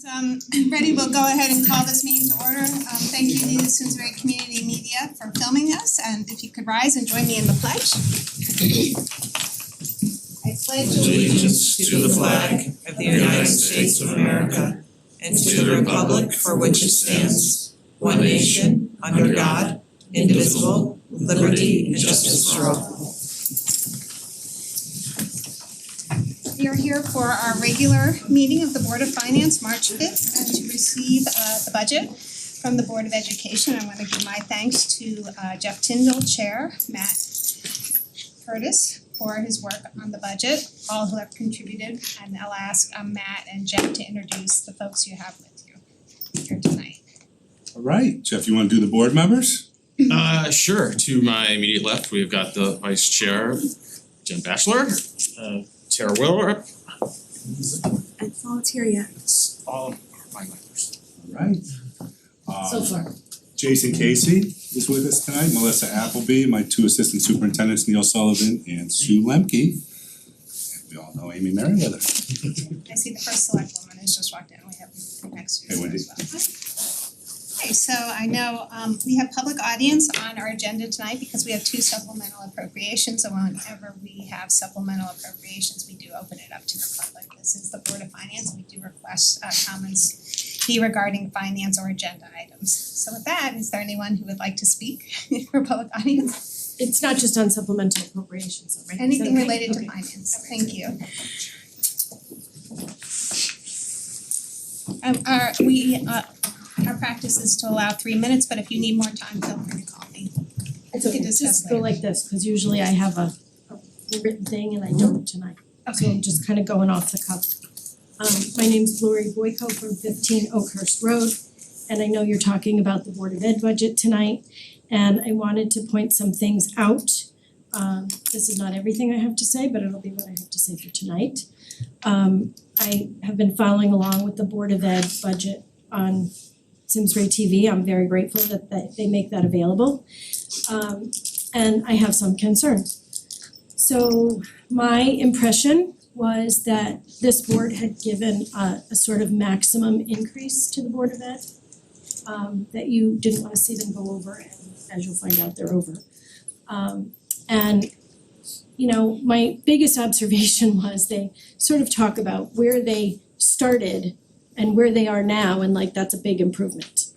Ready, we'll go ahead and call this meeting to order. Thank you to Simsbury Community Media for filming us, and if you could rise and join me in the pledge. I pledge allegiance to the flag of the United States of America and to the republic for which it stands, one nation, under God, indivisible, with liberty and justice for all. We are here for our regular meeting of the Board of Finance, March 5th, and to receive the budget from the Board of Education. I want to give my thanks to Jeff Tyndall, Chair, Matt Curtis for his work on the budget, all who have contributed, and I'll ask Matt and Jeff to introduce the folks you have with you here tonight. All right, Jeff, you want to do the board members? Sure. To my immediate left, we've got the Vice Chair, Jen Batchelor, Tara Willrup. I don't volunteer yet. All my members. All right. So far. Jason Casey is with us tonight, Melissa Appleby, my two assistant superintendents, Neil Sullivan and Sue Lemke. And we all know Amy Merriweather. I see the first select woman has just walked in. We have next to Hey, Wendy. as well. Okay, so I know we have public audience on our agenda tonight because we have two supplemental appropriations. So whenever we have supplemental appropriations, we do open it up to the public. This is the Board of Finance, and we do request comments be regarding finance or agenda items. So with that, is there anyone who would like to speak for public audience? It's not just on supplemental appropriations, right? Anything Is that okay? related to Okay. finance, thank you. Our practice is to allow 3 minutes, but if you need more time, feel free to call me. It's We can okay, discuss just go later. like this, cause usually I have a written thing and I don't tonight. So I'm just kind of going off the cuff. My name's Lori Boyko from 15 Oakhurst Road, and I know you're talking about the Board of Ed budget tonight, and I wanted to point some things out. This is not everything I have to say, but it'll be what I have to say for tonight. I have been following along with the Board of Ed budget on Simsbury TV. I'm very grateful that they make that available. And I have some concerns. So my impression was that this board had given a sort of maximum increase to the Board of Ed, that you didn't wanna see them go over, and as you'll find out, they're over. And you know, my biggest observation was they sort of talk about where they started and where they are now, and like that's a big improvement.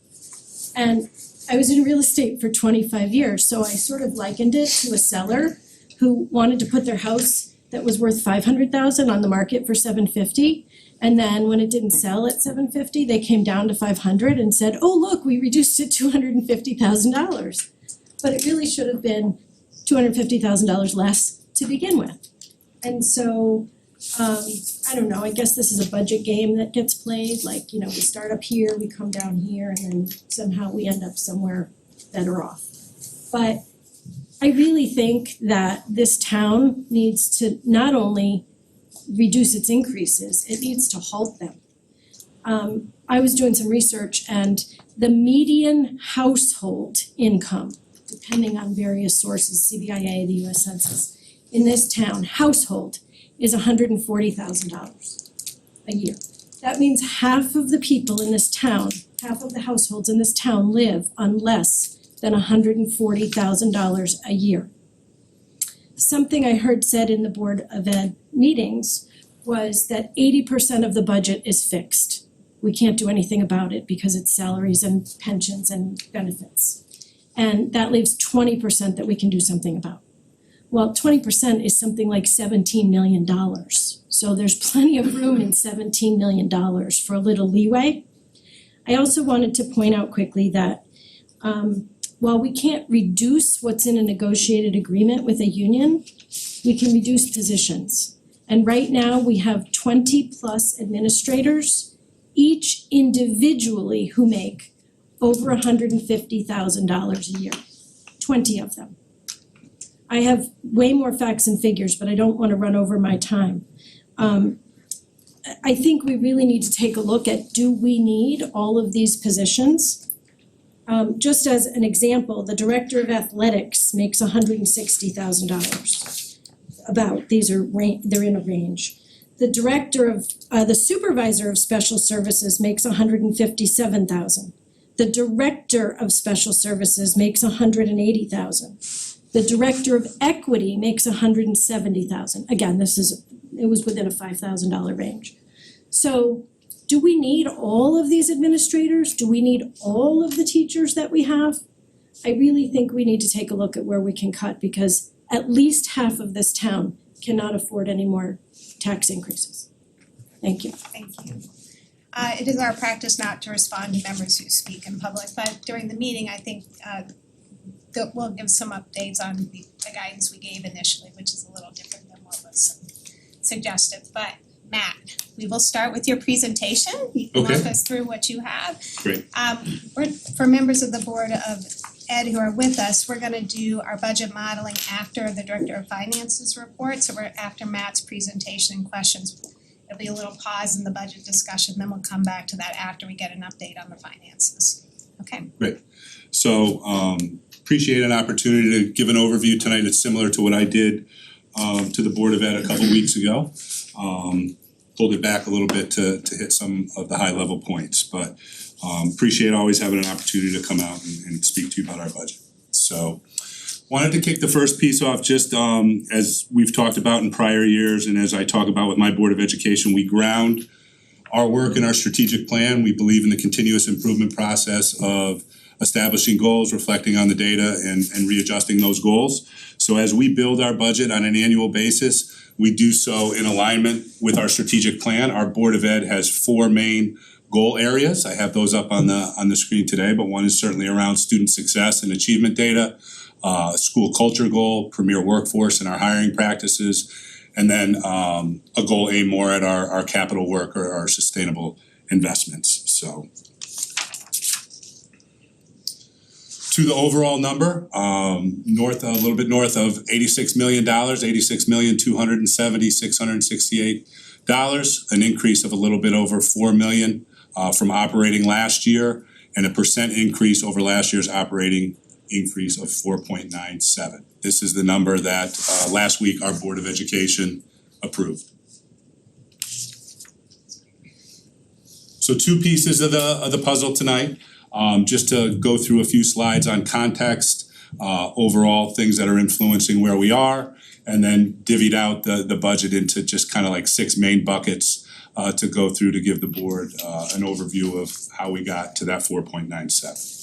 And I was in real estate for 25 years, so I sort of likened it to a seller who wanted to put their house that was worth $500,000 on the market for $750, and then when it didn't sell at $750, they came down to $500 and said, "Oh, look, we reduced it $250,000." But it really should have been $250,000 less to begin with. And so I don't know, I guess this is a budget game that gets played, like, you know, we start up here, we come down here, and then somehow we end up somewhere better off. But I really think that this town needs to not only reduce its increases, it needs to halt them. I was doing some research, and the median household income, depending on various sources, CBIA, the US Census, in this town, household, is $140,000 a year. That means half of the people in this town, half of the households in this town live on less than $140,000 a year. Something I heard said in the Board of Ed meetings was that 80% of the budget is fixed. We can't do anything about it because it's salaries and pensions and benefits. And that leaves 20% that we can do something about. Well, 20% is something like $17 million. So there's plenty of room in $17 million for a little leeway. I also wanted to point out quickly that while we can't reduce what's in a negotiated agreement with a union, we can reduce positions. And right now we have 20 plus administrators, each individually who make over $150,000 a year, 20 of them. I have way more facts and figures, but I don't want to run over my time. I think we really need to take a look at, do we need all of these positions? Just as an example, the director of athletics makes $160,000. They're in a range. The supervisor of special services makes $157,000. The director of special services makes $180,000. The director of equity makes $170,000. Again, it was within a $5,000 range. So do we need all of these administrators? Do we need all of the teachers that we have? I really think we need to take a look at where we can cut, because at least half of this town cannot afford any more tax increases. Thank you. Thank you. It is our practice not to respond to members who speak in public, but during the meeting, I think that we'll give some updates on the guidance we gave initially, which is a little different than what was suggested. But Matt, we will start with your presentation. You can walk Okay. us through what you have. Great. For members of the Board of Ed who are with us, we're gonna do our budget modeling after the Director of Finance's report, so we're after Matt's presentation and questions. There'll be a little pause in the budget discussion, then we'll come back to that after we get an update on the finances. Okay? So appreciate an opportunity to give an overview tonight. It's similar to what I did to the Board of Ed a couple weeks ago. Pulled it back a little bit to hit some of the high level points, but appreciate always having an opportunity to come out and speak to you about our budget. So wanted to kick the first piece off just as we've talked about in prior years, and as I talk about with my Board of Education, we ground our work in our strategic plan. We believe in the continuous improvement process of establishing goals, reflecting on the data and readjusting those goals. So as we build our budget on an annual basis, we do so in alignment with our strategic plan. Our Board of Ed has 4 main goal areas. I have those up on the screen today, but one is certainly around student success and achievement data, school culture goal, premier workforce and our hiring practices, and then a goal aimed more at our capital work or our sustainable investments. So to the overall number, a little bit north of $86 million, $86,270,668, an increase of a little bit over $4 million from operating last year, and a percent increase over last year's operating increase of 4.97. This is the number that last week our Board of Education approved. So 2 pieces of the puzzle tonight. Just to go through a few slides on context, overall things that are influencing where we are, and then divvied out the budget into just kind of like 6 main buckets to go through to give the board an overview of how we got to that 4.97.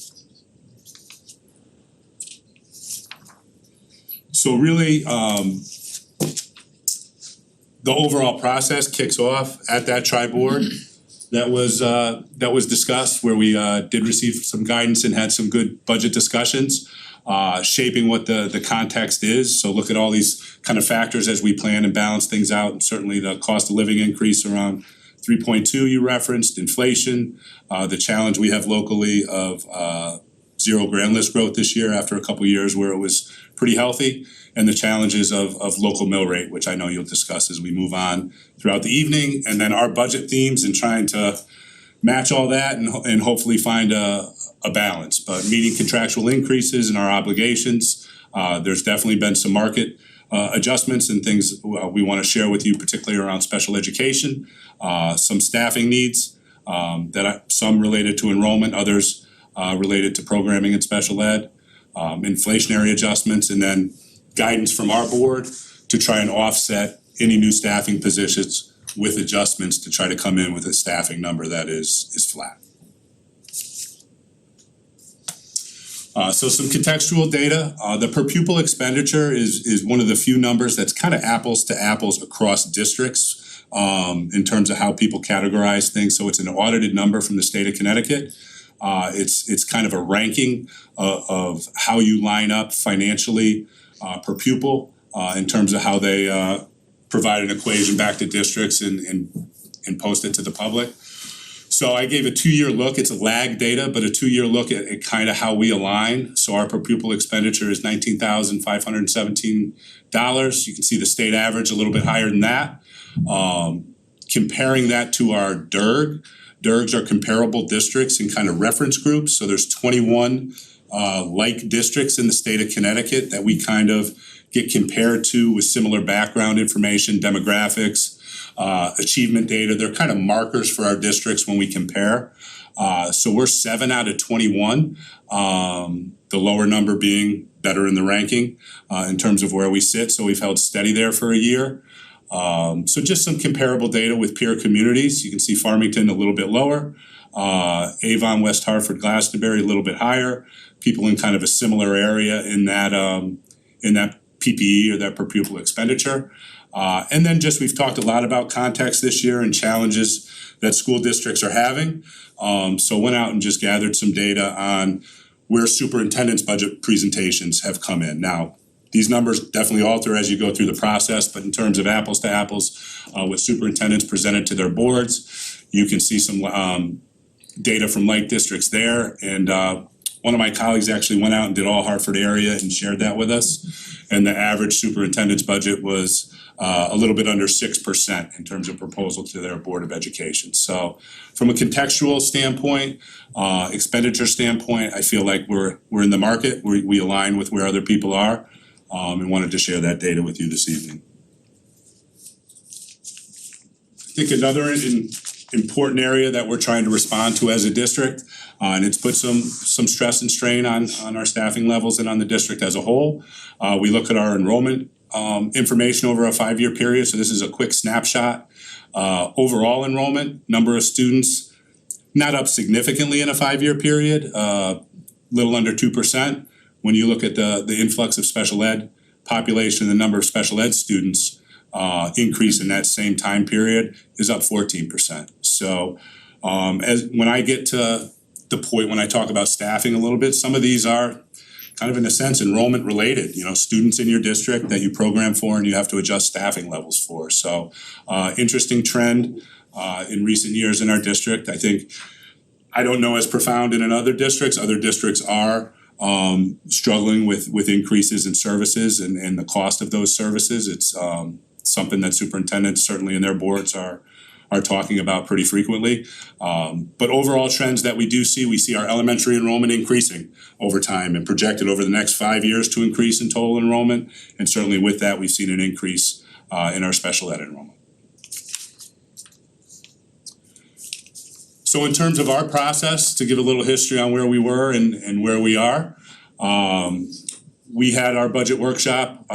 So really, the overall process kicks off at that tri-board that was discussed, where we did receive some guidance and had some good budget discussions, shaping what the context is. So look at all these kind of factors as we plan and balance things out, and certainly the cost of living increase around 3.2 you referenced, inflation, the challenge we have locally of 0 grand list growth this year after a couple years where it was pretty healthy, and the challenges of local mill rate, which I know you'll discuss as we move on throughout the evening, and then our budget themes and trying to match all that and hopefully find a balance. But meeting contractual increases and our obligations, there's definitely been some market adjustments and things we want to share with you, particularly around special education, some staffing needs some related to enrollment, others related to programming and special ed, inflationary adjustments, and then guidance from our board to try and offset any new staffing positions with adjustments to try to come in with a staffing number that is flat. So some contextual data. The per pupil expenditure is one of the few numbers that's kind of apples to apples across districts in terms of how people categorize things. So it's an audited number from the state of Connecticut. It's kind of a ranking of how you line up financially per pupil in terms of how they provide an equation back to districts and post it to the public. So I gave a 2-year look. It's a lag data, but a 2-year look at kind of how we align. So our per pupil expenditure is $19,517. You can see the state average a little bit higher than that. Comparing that to our DIRGs are comparable districts and kind of reference groups. So there's 21 like districts in the state of Connecticut that we kind of get compared to with similar background information, demographics, achievement data. They're kind of markers for our districts when we compare. So we're 7 out of 21, the lower number being better in the ranking in terms of where we sit. So we've held steady there for a year. So just some comparable data with peer communities. You can see Farmington a little bit lower, Avon, West Hartford, Glastonbury a little bit higher. People in kind of a similar area in that PPE or that per pupil expenditure. And then just we've talked a lot about context this year and challenges that school districts are having. So went out and just gathered some data on where superintendent's budget presentations have come in. Now, these numbers definitely alter as you go through the process, but in terms of apples to apples, with superintendents presented to their boards, you can see some data from like districts there. And one of my colleagues actually went out and did all Hartford area and shared that with us. And the average superintendent's budget was a little bit under 6% in terms of proposal to their Board of Education. So from a contextual standpoint, expenditure standpoint, I feel like we're in the market. We align with where other people are, and wanted to share that data with you this evening. I think another important area that we're trying to respond to as a district, and it's put some stress and strain on our staffing levels and on the district as a whole. We look at our enrollment information over a 5-year period. So this is a quick snapshot. Overall enrollment, number of students, not up significantly in a 5-year period, little under 2%. When you look at the influx of special ed population, the number of special ed students increase in that same time period is up 14%. So as when I get to the point when I talk about staffing a little bit, some of these are kind of in a sense enrollment related, students in your district that you program for and you have to adjust staffing levels for. So interesting trend in recent years in our district. I think, I don't know as profound in other districts. Other districts are struggling with increases in services and the cost of those services. It's something that superintendents certainly in their boards are talking about pretty frequently. But overall trends that we do see, we see our elementary enrollment increasing over time and projected over the next 5 years to increase in total enrollment. And certainly with that, we've seen an increase in our special ed enrollment. So in terms of our process, to give a little history on where we were and where we are, we had our budget workshop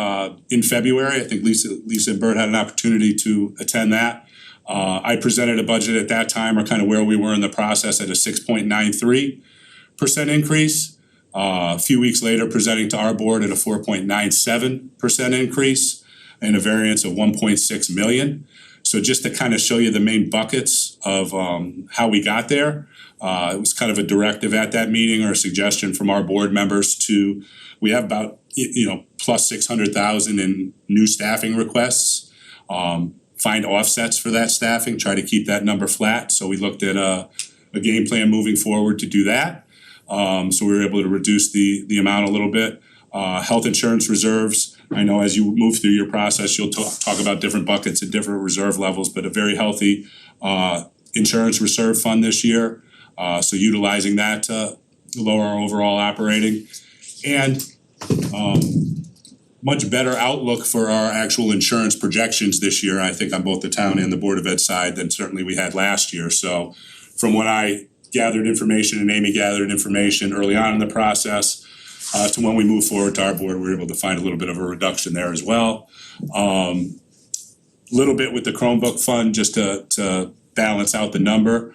in February. I think Lisa and Bert had an opportunity to attend that. I presented a budget at that time, or kind of where we were in the process, at a 6.93% increase. A few weeks later, presenting to our board at a 4.97% increase and a variance of 1.6 million. So just to kind of show you the main buckets of how we got there, it was kind of a directive at that meeting or a suggestion from our board members to, we have about plus 600,000 in new staffing requests. Find offsets for that staffing, try to keep that number flat. So we looked at a game plan moving forward to do that. So we were able to reduce the amount a little bit. Health insurance reserves, I know as you move through your process, you'll talk about different buckets and different reserve levels, but a very healthy insurance reserve fund this year. So utilizing that to lower our overall operating. And much better outlook for our actual insurance projections this year, I think on both the town and the Board of Ed side than certainly we had last year. So from when I gathered information and Amy gathered information early on in the process to when we move forward to our board, we were able to find a little bit of a reduction there as well. Little bit with the Chromebook fund just to balance out the number.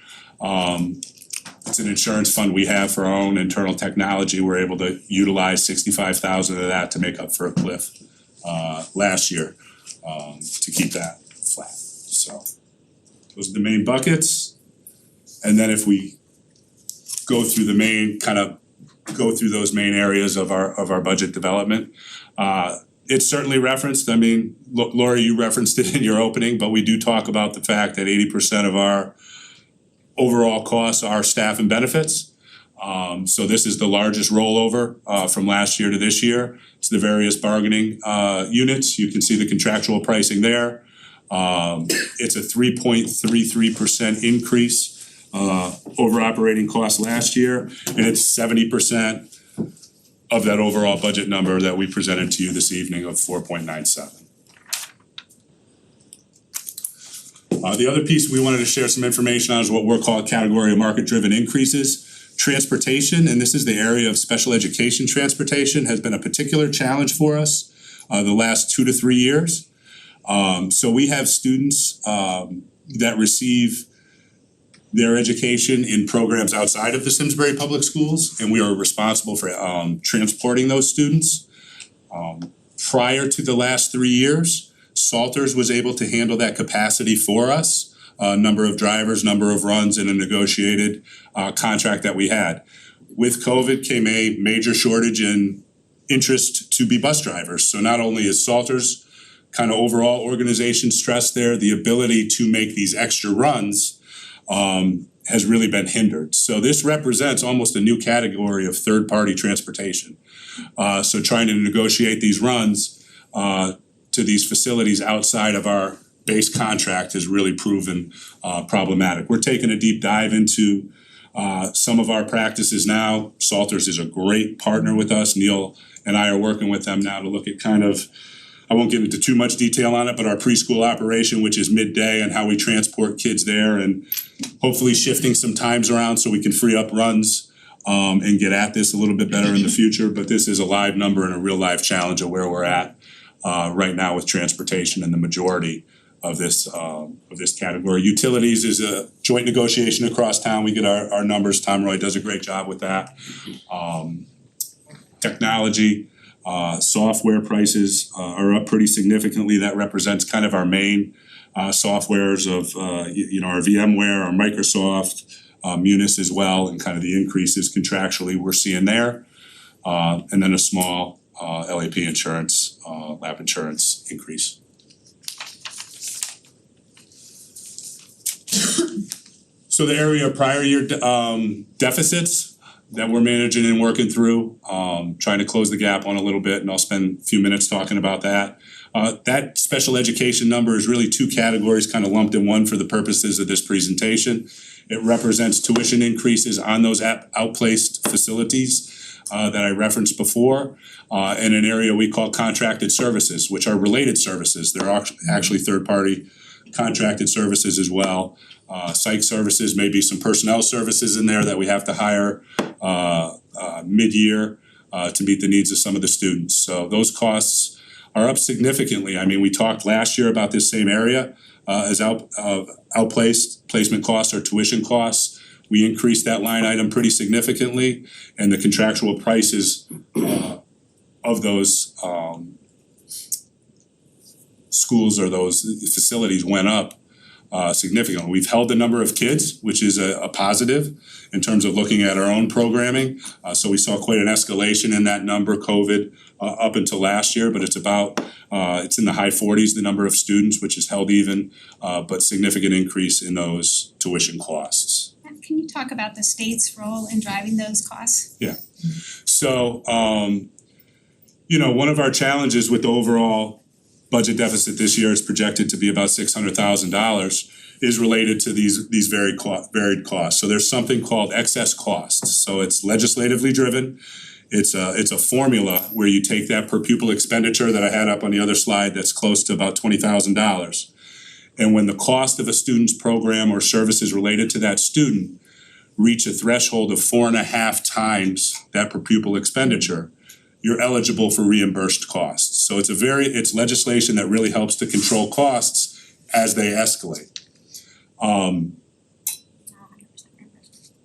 It's an insurance fund we have for our own internal technology. We're able to utilize 65,000 of that to make up for a cliff last year to keep that flat. So those are the main buckets. And then if we go through those main areas of our budget development, it's certainly referenced. I mean, Lori, you referenced it in your opening, but we do talk about the fact that 80% of our overall costs are staff and benefits. So this is the largest rollover from last year to this year. It's the various bargaining units. You can see the contractual pricing there. It's a 3.33% increase over operating costs last year, and it's 70% of that overall budget number that we presented to you this evening of 4.97. The other piece we wanted to share some information on is what we're calling category of market-driven increases. Transportation, and this is the area of special education transportation, has been a particular challenge for us the last 2 to 3 years. So we have students that receive their education in programs outside of the Simsbury Public Schools, and we are responsible for transporting those students. Prior to the last 3 years, Salters was able to handle that capacity for us. Number of drivers, number of runs in a negotiated contract that we had. With COVID came a major shortage in interest to be bus drivers. So not only is Salters kind of overall organization stressed there, the ability to make these extra runs has really been hindered. So this represents almost a new category of third-party transportation. So trying to negotiate these runs to these facilities outside of our base contract has really proven problematic. We're taking a deep dive into some of our practices now. Salters is a great partner with us. Neil and I are working with them now to look at kind of, I won't get into too much detail on it, but our preschool operation, which is midday, and how we transport kids there, and hopefully shifting some times around so we can free up runs and get at this a little bit better in the future. But this is a live number and a real life challenge of where we're at right now with transportation and the majority of this category. Utilities is a joint negotiation across town. We get our numbers. Tom Roy does a great job with that. Technology, software prices are up pretty significantly. That represents kind of our main softwares of our VMware, our Microsoft, Munis as well, and kind of the increases contractually we're seeing there. And then a small LAP insurance, lab insurance increase. So the area of prior year deficits that we're managing and working through, trying to close the gap on a little bit, and I'll spend a few minutes talking about that. That special education number is really two categories kind of lumped in one for the purposes of this presentation. It represents tuition increases on those outplaced facilities that I referenced before, in an area we call contracted services, which are related services. They're actually third-party contracted services as well. Psych services, maybe some personnel services in there that we have to hire mid-year to meet the needs of some of the students. So those costs are up significantly. I mean, we talked last year about this same area as outplaced placement costs or tuition costs. We increased that line item pretty significantly, and the contractual prices of those schools or those facilities went up significantly. We've held the number of kids, which is a positive in terms of looking at our own programming. So we saw quite an escalation in that number, COVID, up until last year, but it's in the high 40s, the number of students, which is held even, but significant increase in those tuition costs. Can you talk about the state's role in driving those costs? Yeah. So, one of our challenges with the overall budget deficit this year is projected to be about $600,000 is related to these varied costs. So there's something called excess costs. So it's legislatively driven. It's a formula where you take that per pupil expenditure that I had up on the other slide that's close to about $20,000. And when the cost of a student's program or services related to that student reach a threshold of 4.5 times that per pupil expenditure, you're eligible for reimbursed costs. So it's legislation that really helps to control costs as they escalate.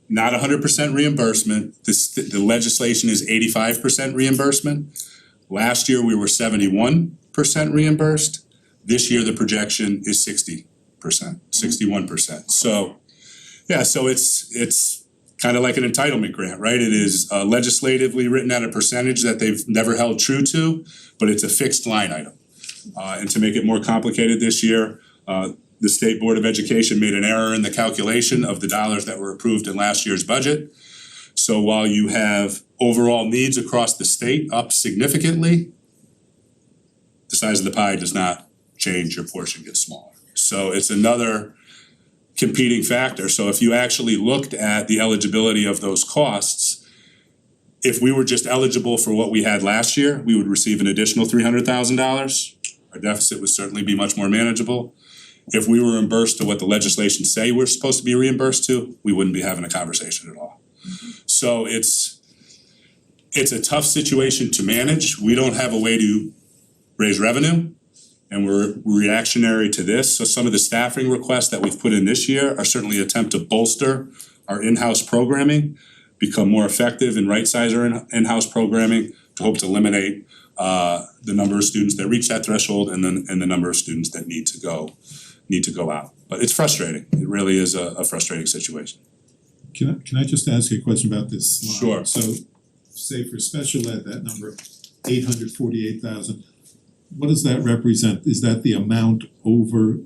Not 100% reimbursement. The legislation is 85% reimbursement. Last year we were 71% reimbursed. This year the projection is 60%, 61%. So it's kind of like an entitlement grant, right? It is legislatively written at a percentage that they've never held true to, but it's a fixed line item. And to make it more complicated this year, the State Board of Education made an error in the calculation of the dollars that were approved in last year's budget. So while you have overall needs across the state up significantly, the size of the pie does not change, your portion gets smaller. So it's another competing factor. So if you actually looked at the eligibility of those costs, if we were just eligible for what we had last year, we would receive an additional $300,000. Our deficit would certainly be much more manageable. If we were reimbursed to what the legislation say we're supposed to be reimbursed to, we wouldn't be having a conversation at all. So it's a tough situation to manage. We don't have a way to raise revenue, and we're reactionary to this. So some of the staffing requests that we've put in this year are certainly an attempt to bolster our in-house programming, become more effective and right-size our in-house programming to hope to eliminate the number of students that reach that threshold and the number of students that need to go out. But it's frustrating. It really is a frustrating situation. Can I just ask you a question about this line? Sure. So say for special ed, that number, 848,000, what does that represent? Is that the amount over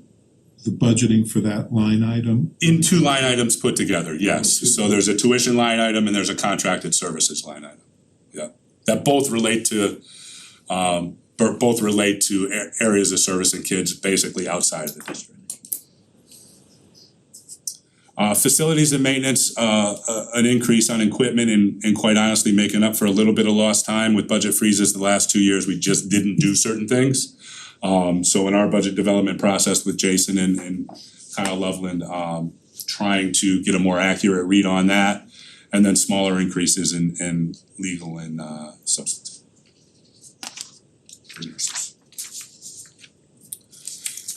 the budgeting for that line item? In two line items put together, yes. So there's a tuition line item and there's a contracted services line item. Yeah, that both relate to areas of service and kids basically outside of the district. Facilities and maintenance, an increase on equipment and quite honestly making up for a little bit of lost time with budget freezes the last 2 years, we just didn't do certain things. So in our budget development process with Jason and Kyle Loveland, trying to get a more accurate read on that, and then smaller increases in legal and substance.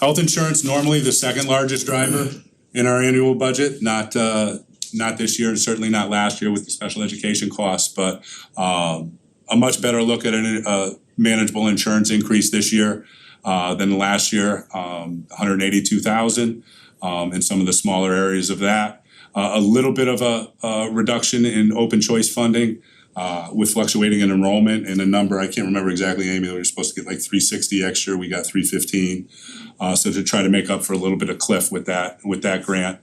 Health insurance, normally the second largest driver in our annual budget, not this year and certainly not last year with the special education costs, but a much better look at a manageable insurance increase this year than last year, 182,000 in some of the smaller areas of that. A little bit of a reduction in open choice funding with fluctuating in enrollment and a number, I can't remember exactly, Amy, we were supposed to get like 360 extra, we got 315. So to try to make up for a little bit of cliff with that grant.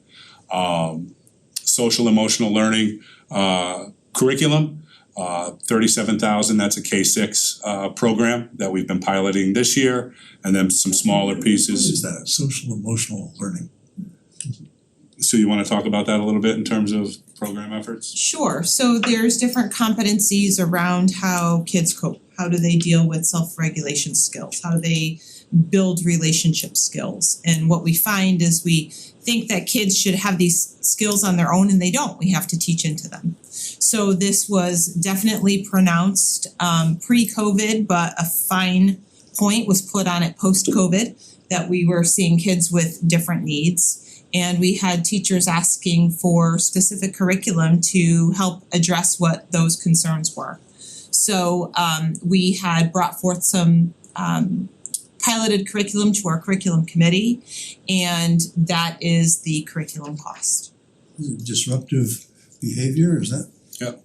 Social emotional learning curriculum, 37,000, that's a K-6 program that we've been piloting this year, and then some smaller pieces. What is that, social emotional learning? So you wanna talk about that a little bit in terms of program efforts? Sure, so there's different competencies around how kids cope. How do they deal with self-regulation skills? How do they build relationship skills? And what we find is we think that kids should have these skills on their own and they don't. We have to teach into them. So this was definitely pronounced pre-COVID, but a fine point was put on it post-COVID that we were seeing kids with different needs. And we had teachers asking for specific curriculum to help address what those concerns were. So we had brought forth some piloted curriculum to our curriculum committee, and that is the curriculum cost. Disruptive behavior, is that?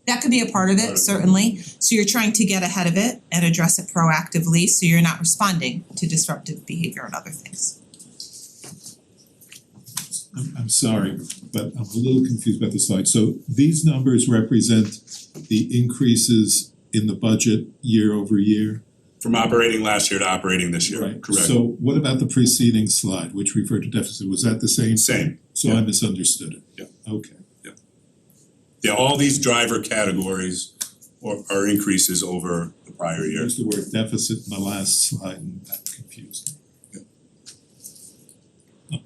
That could be a part of it, certainly. So you're trying to get ahead of it and address it proactively, so you're not responding to disruptive behavior and other things. I'm sorry, but I'm a little confused about the slide. So these numbers represent the increases in the budget year over year? From operating last year to operating this year, Right. correct? So what about the preceding slide, which referred to deficit? Was that the same? Same, So I misunderstood it? Yeah. Okay. yeah, all these driver categories are increases over the prior You year. used the word deficit in the last slide and that confused me.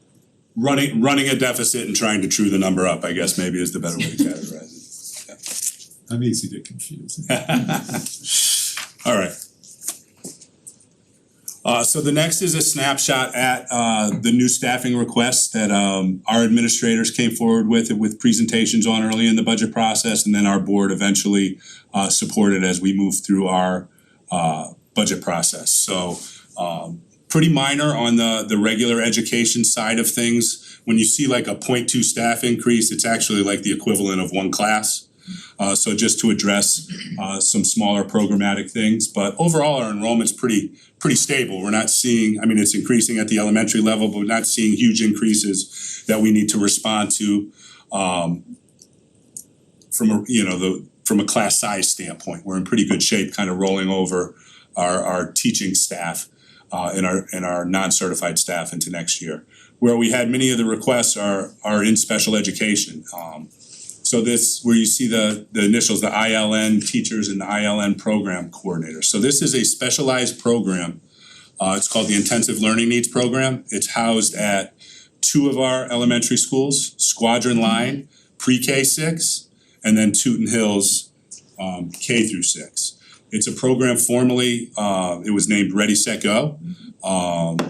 Running a deficit and trying to true the number up, I guess maybe is the better way to categorize it. I'm easy to confuse. All right. So the next is a snapshot at the new staffing requests that our administrators came forward with presentations on early in the budget process, and then our board eventually supported as we moved through our budget process. So pretty minor on the regular education side of things. When you see like a 0.2 staff increase, it's actually like the equivalent of one class. So just to address some smaller programmatic things, but overall our enrollment's pretty stable. We're not seeing, I mean, it's increasing at the elementary level, but we're not seeing huge increases that we need to respond to from a class size standpoint. We're in pretty good shape, kind of rolling over our teaching staff and our non-certified staff into next year. Where we had many of the requests are in special education. So this, where you see the initials, the ILN teachers and the ILN program coordinators. So this is a specialized program. It's called the Intensive Learning Needs Program. It's housed at two of our elementary schools, Squadron Line, pre-K 6, and then Tooten Hills, K through 6. It's a program formerly, it was named Ready, Set, Go.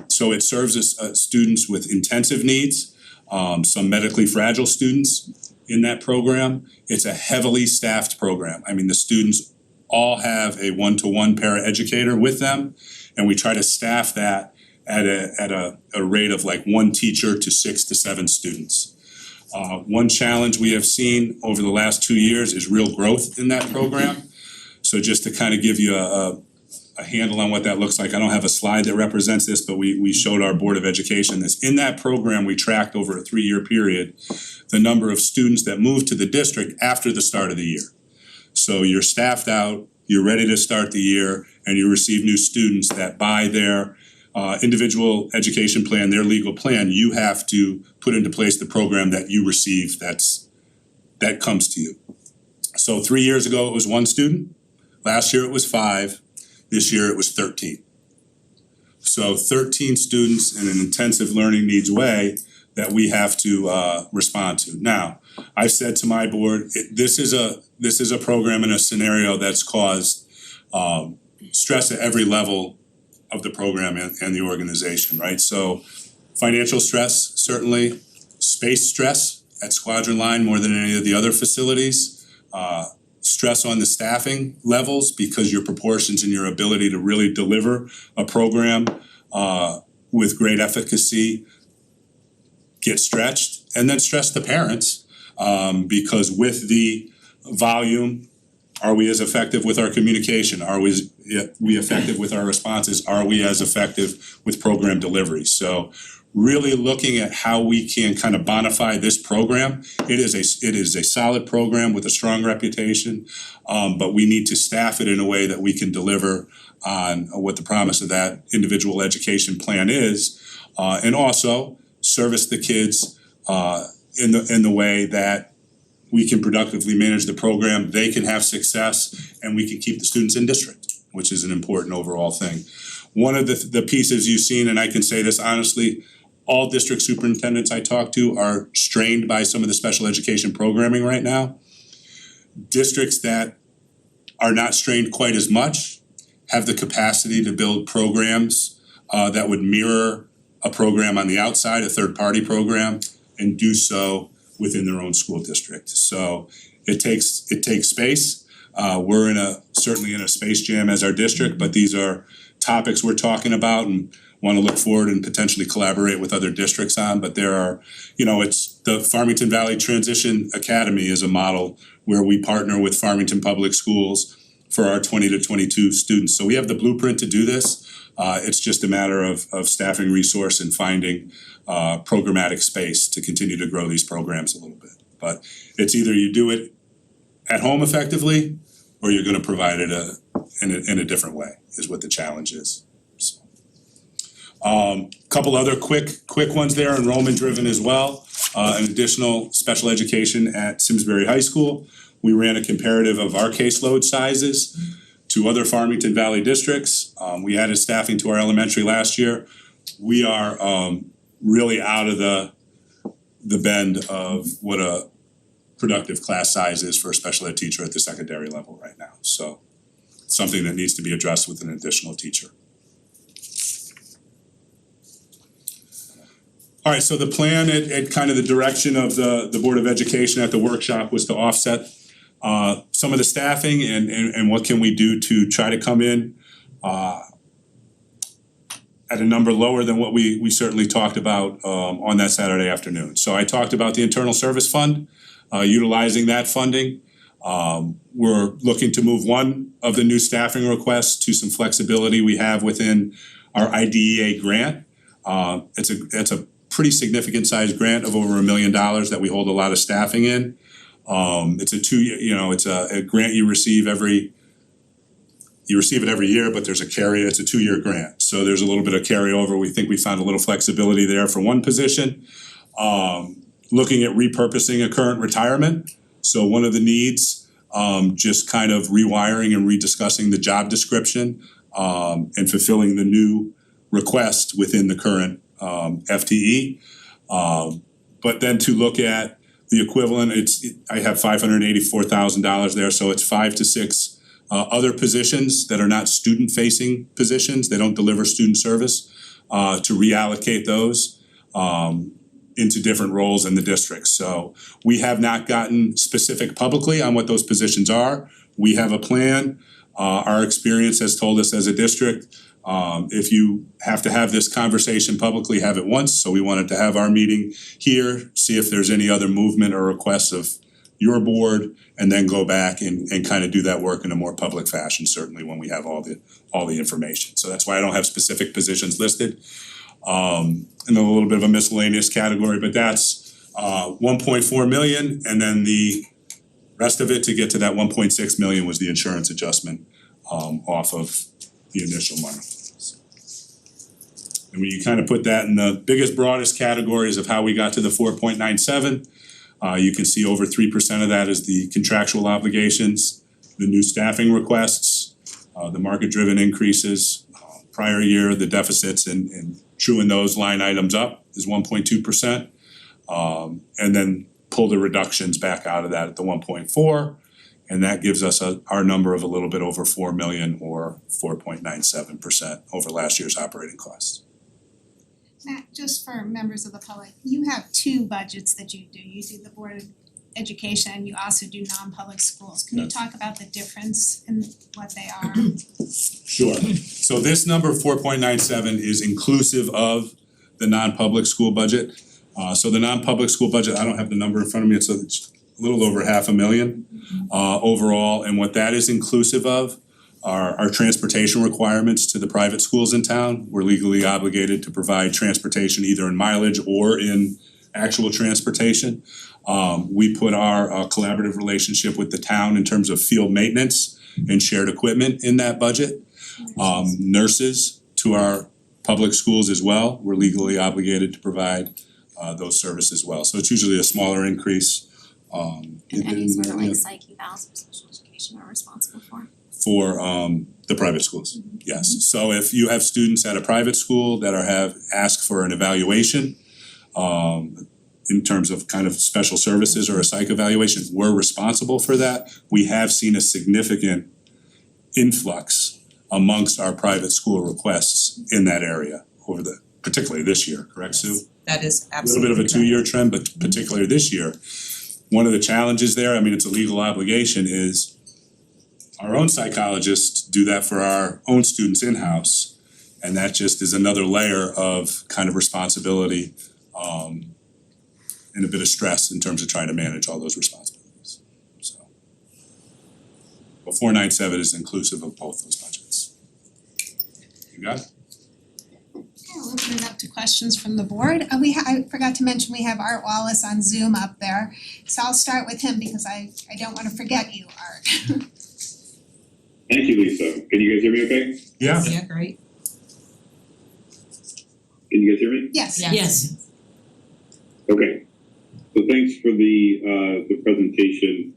So it serves as students with intensive needs, some medically fragile students in that program. It's a heavily staffed program. I mean, the students all have a one-to-one paraeducator with them, and we try to staff that at a rate of like one teacher to 6 to 7 students. One challenge we have seen over the last 2 years is real growth in that program. So just to kind of give you a handle on what that looks like, I don't have a slide that represents this, but we showed our Board of Education this. In that program, we tracked over a 3-year period the number of students that moved to the district after the start of the year. So you're staffed out, you're ready to start the year, and you receive new students that by their individual education plan, their legal plan, you have to put into place the program that you receive that comes to you. So 3 years ago, it was 1 student. Last year, it was 5. This year, it was 13. So 13 students in an intensive learning needs way that we have to respond to. Now, I've said to my board, this is a program and a scenario that's caused stress at every level of the program and the organization, right? So financial stress, certainly, space stress at Squadron Line more than any of the other facilities, stress on the staffing levels because your proportions and your ability to really deliver a program with great efficacy get stretched, and then stress the parents because with the volume, are we as effective with our communication? Are we effective with our responses? Are we as effective with program delivery? So really looking at how we can kind of bonify this program. It is a solid program with a strong reputation, but we need to staff it in a way that we can deliver on what the promise of that individual education plan is, and also service the kids in the way that we can productively manage the program, they can have success, and we can keep the students in district, which is an important overall thing. One of the pieces you've seen, and I can say this honestly, all district superintendents I talk to are strained by some of the special education programming right now. Districts that are not strained quite as much have the capacity to build programs that would mirror a program on the outside, a third-party program, and do so within their own school district. So it takes space. We're certainly in a space jam as our district, but these are topics we're talking about and want to look forward and potentially collaborate with other districts on. But there are, it's the Farmington Valley Transition Academy is a model where we partner with Farmington Public Schools for our 20 to 22 students. So we have the blueprint to do this. It's just a matter of staffing resource and finding programmatic space to continue to grow these programs a little bit. But it's either you do it at home effectively or you're gonna provide it in a different way is what the challenge is. So, couple other quick ones there, enrollment driven as well. An additional special education at Simsbury High School. We ran a comparative of our caseload sizes to other Farmington Valley districts. We added staffing to our elementary last year. We are really out of the bend of what a productive class size is for a special ed teacher at the secondary level right now. So it's something that needs to be addressed with an additional teacher. All right, so the plan at kind of the direction of the Board of Education at the workshop was to offset some of the staffing and what can we do to try to come in at a number lower than what we certainly talked about on that Saturday afternoon. So I talked about the internal service fund, utilizing that funding. We're looking to move one of the new staffing requests to some flexibility we have within our IDEA grant. It's a pretty significant sized grant of over $1 million that we hold a lot of staffing in. It's a 2-year, it's a grant you receive it every year, but there's it's a 2-year grant. So there's a little bit of carryover. We think we found a little flexibility there for one position. Looking at repurposing a current retirement. So one of the needs, just kind of rewiring and rediscussing the job description and fulfilling the new request within the current FTE. But then to look at the equivalent, I have $584,000 there, so it's 5 to 6 other positions that are not student-facing positions, they don't deliver student service, to reallocate those into different roles in the district. So we have not gotten specific publicly on what those positions are. We have a plan. Our experience has told us as a district, if you have to have this conversation publicly, have it once. So we wanted to have our meeting here, see if there's any other movement or requests of your board, and then go back and kind of do that work in a more public fashion, certainly when we have all the information. So that's why I don't have specific positions listed. And then a little bit of a miscellaneous category, but that's 1.4 million, and then the rest of it to get to that 1.6 million was the insurance adjustment off of the initial money. And when you kind of put that in the biggest, broadest categories of how we got to the 4.97, you can see over 3% of that is the contractual obligations, the new staffing requests, the market-driven increases. Prior year, the deficits and truing those line items up is 1.2%. And then pull the reductions back out of that at the 1.4. And that gives us our number of a little bit over 4 million or 4.97% over last year's operating costs. Matt, just for members of the public, you have two budgets that you do. You do the Board of Education and you also do non-public schools. Can you talk about the difference in what they are? Sure. So this number 4.97 is inclusive of the non-public school budget. So the non-public school budget, I don't have the number in front of me, it's a little over $500,000 overall. And what that is inclusive of are our transportation requirements to the private schools in town. We're legally obligated to provide transportation either in mileage or in actual transportation. We put our collaborative relationship with the town in terms of field maintenance and shared equipment in that budget. Nurses to our public schools as well, we're legally obligated to provide those services as well. So it's usually a smaller increase. And any sort of like psych evals or special education are responsible for? For the private schools, yes. So if you have students at a private school that have asked for an evaluation, in terms of kind of special services or a psych evaluation, we're responsible for that. We have seen a significant influx amongst our private school requests in that area over particularly this year, correct, Sue? That is A little absolutely bit of a correct. 2-year trend, but particularly this year. One of the challenges there, I mean, it's a legal obligation, is our own psychologists do that for our own students in-house. And that just is another layer of kind of responsibility and a bit of stress in terms of trying to manage all those responsibilities. So, but 497 is inclusive of both those budgets. You got it? Okay, we'll open it up to questions from the board. I forgot to mention we have Art Wallace on Zoom up there. So I'll start with him because I don't wanna forget you, Art. Thank you, Lisa. Can you guys hear me okay? Yeah. Yeah, great. Can you guys hear me? Yes. Yes. Okay. So thanks for the presentation,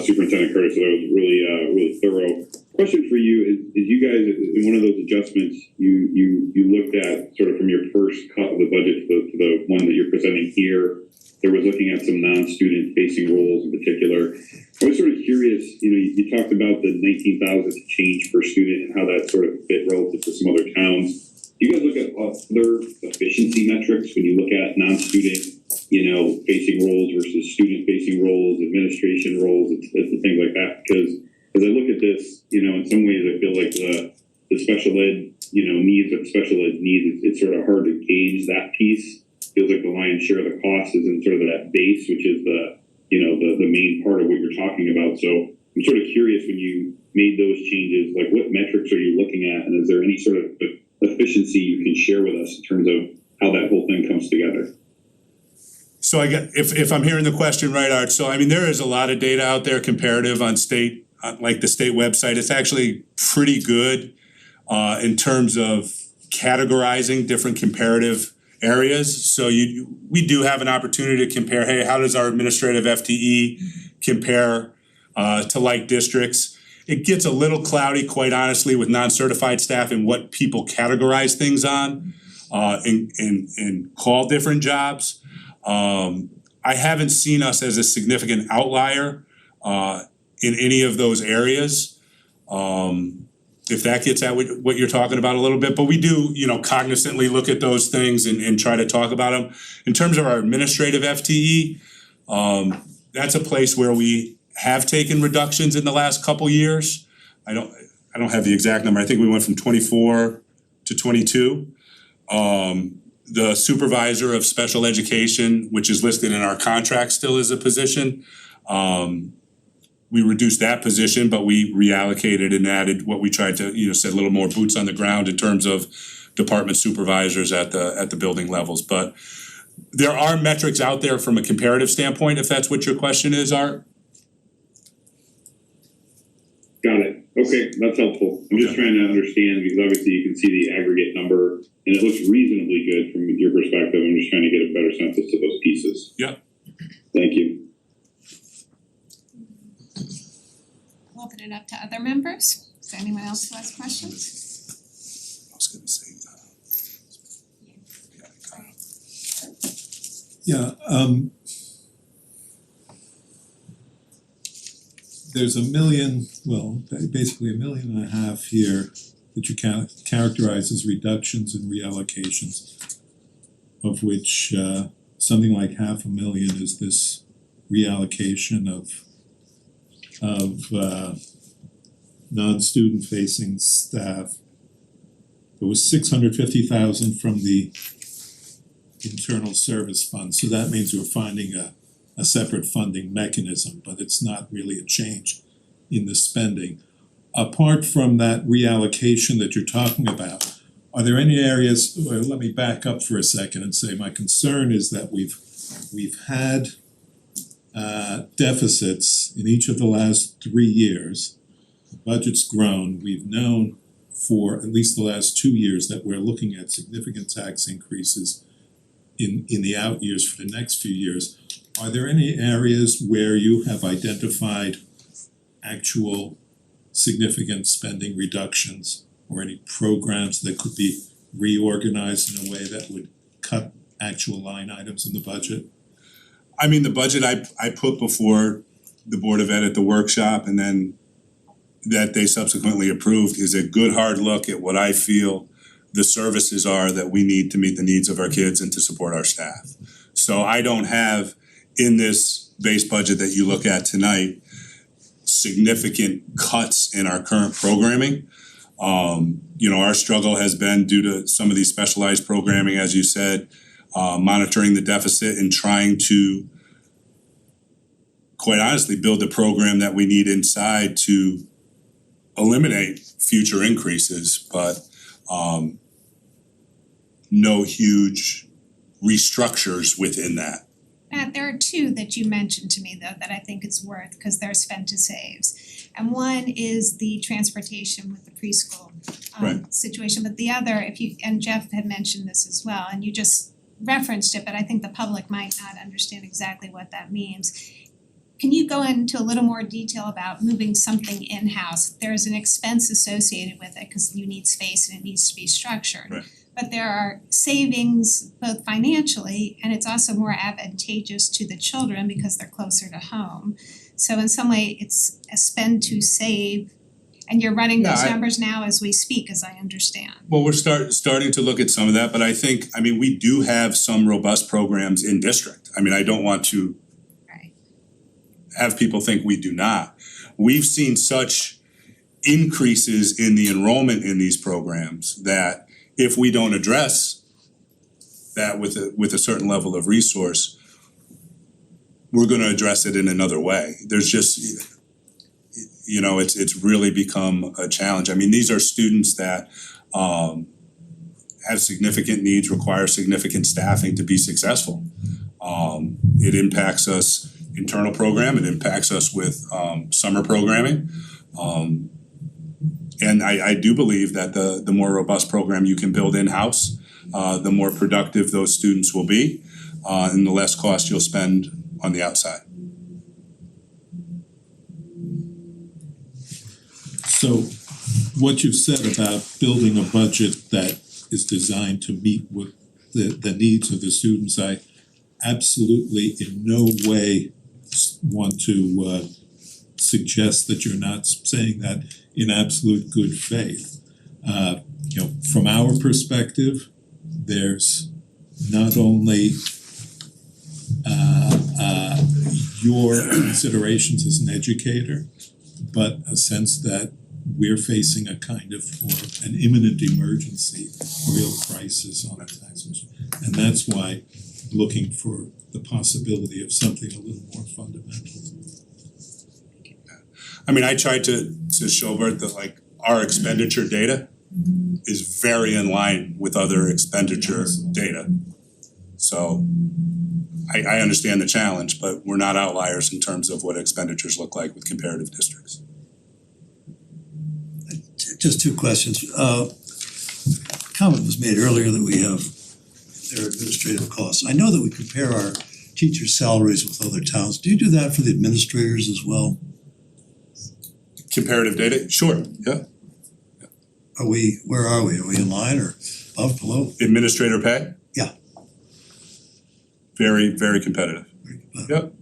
Superintendent Curtis. That was really thorough. Question for you is you guys, in one of those adjustments, you looked at sort of from your first cut of the budget to the one that you're presenting here. There was looking at some non-student facing roles in particular. I was sort of curious, you talked about the 19,000 to change per student and how that sort of fit relative to some other towns. Do you guys look at other efficiency metrics when you look at non-student, facing roles versus student facing roles, administration roles, and things like that? Because as I look at this, in some ways I feel like the special ed, needs of special ed needs, it's sort of hard to gauge that piece. Feels like the lion's share of the cost is in sort of that base, which is the main part of what you're talking about. So I'm sort of curious, when you made those changes, like what metrics are you looking at, and is there any sort of efficiency you can share with us in terms of how that whole thing comes together? So if I'm hearing the question right, Art, so I mean, there is a lot of data out there comparative on like the state website. It's actually pretty good in terms of categorizing different comparative areas. So we do have an opportunity to compare, hey, how does our administrative FTE compare to like districts? It gets a little cloudy, quite honestly, with non-certified staff and what people categorize things on. and call different jobs. I haven't seen us as a significant outlier in any of those areas. If that gets at what you're talking about a little bit, but we do, cognizantly look at those things and try to talk about them. In terms of our administrative FTE, that's a place where we have taken reductions in the last couple years. I don't have the exact number. I think we went from 24 to 22. The supervisor of special education, which is listed in our contract still as a position, we reduced that position, but we reallocated and added what we tried to, said a little more boots on the ground in terms of department supervisors at the building levels. But there are metrics out there from a comparative standpoint, if that's what your question is, Art. Got it. Okay, that's helpful. I'm just trying to understand because obviously you can see the aggregate number and it looks reasonably good from your perspective. I'm just trying to get a better sense as to those pieces. Yep. Thank you. We'll open it up to other members. Is there anyone else who has questions? I was gonna say, there's basically $1.5 million here that you characterize as reductions and reallocations, of which something like $500,000 is this reallocation of non-student facing staff. There was $650,000 from the internal service fund, so that means we're finding a separate funding mechanism, but it's not really a change in the spending. Apart from that reallocation that you're talking about, are there any areas, well, let me back up for a second and say my concern is that we've had deficits in each of the last 3 years. The budget's grown. We've known for at least the last 2 years that we're looking at significant tax increases in the out years for the next few years. Are there any areas where you have identified actual significant spending reductions or any programs that could be reorganized in a way that would cut actual line items in the budget? I mean, the budget I put before the Board of Ed at the workshop and then that they subsequently approved is a good hard look at what I feel the services are that we need to meet the needs of our kids and to support our staff. So I don't have in this base budget that you look at tonight significant cuts in our current programming. Our struggle has been due to some of these specialized programming, as you said, monitoring the deficit and trying to, quite honestly, build the program that we need inside to eliminate future increases, but no huge restructures within that. Matt, there are two that you mentioned to me though that I think it's worth because they're spend to saves. And one is the transportation with the preschool Right. situation, but the other, and Jeff had mentioned this as well, and you just referenced it, but I think the public might not understand exactly what that means. Can you go into a little more detail about moving something in-house? There's an expense associated with it because you need space and it needs to be structured. Right. But there are savings both financially and it's also more advantageous to the children because they're closer to home. So in some way, it's a spend to save, and you're running those numbers now as we speak, as I understand. Well, we're starting to look at some of that, but we do have some robust programs in district. I don't want to have people think we do not. We've seen such increases in the enrollment in these programs that if we don't address that with a certain level of resource, we're gonna address it in another way. There's just, it's really become a challenge. These are students that have significant needs, require significant staffing to be successful. It impacts us internal program, it impacts us with summer programming. And I do believe that the more robust program you can build in-house, the more productive those students will be, and the less cost you'll spend on the outside. So what you've said about building a budget that is designed to meet with the needs of the students. I absolutely in no way want to suggest that you're not saying that in absolute good faith. From our perspective, there's not only your considerations as an educator, but a sense that we're facing a kind of, or an imminent emergency, real crisis on our taxes. And that's why looking for the possibility of something a little more fundamental. I mean, I tried to show Bert that like our expenditure data is very in line with other expenditure data. So I understand the challenge, but we're not outliers in terms of what expenditures look like with comparative districts. Just two questions. Comment was made earlier that we have their administrative costs. I know that we compare our teachers' salaries with other towns. Do you do that for the administrators as well? Comparative data, sure, yeah. Where are we? Are we in line or above, below? Administrator pay? Yeah. Very, very competitive. Yep.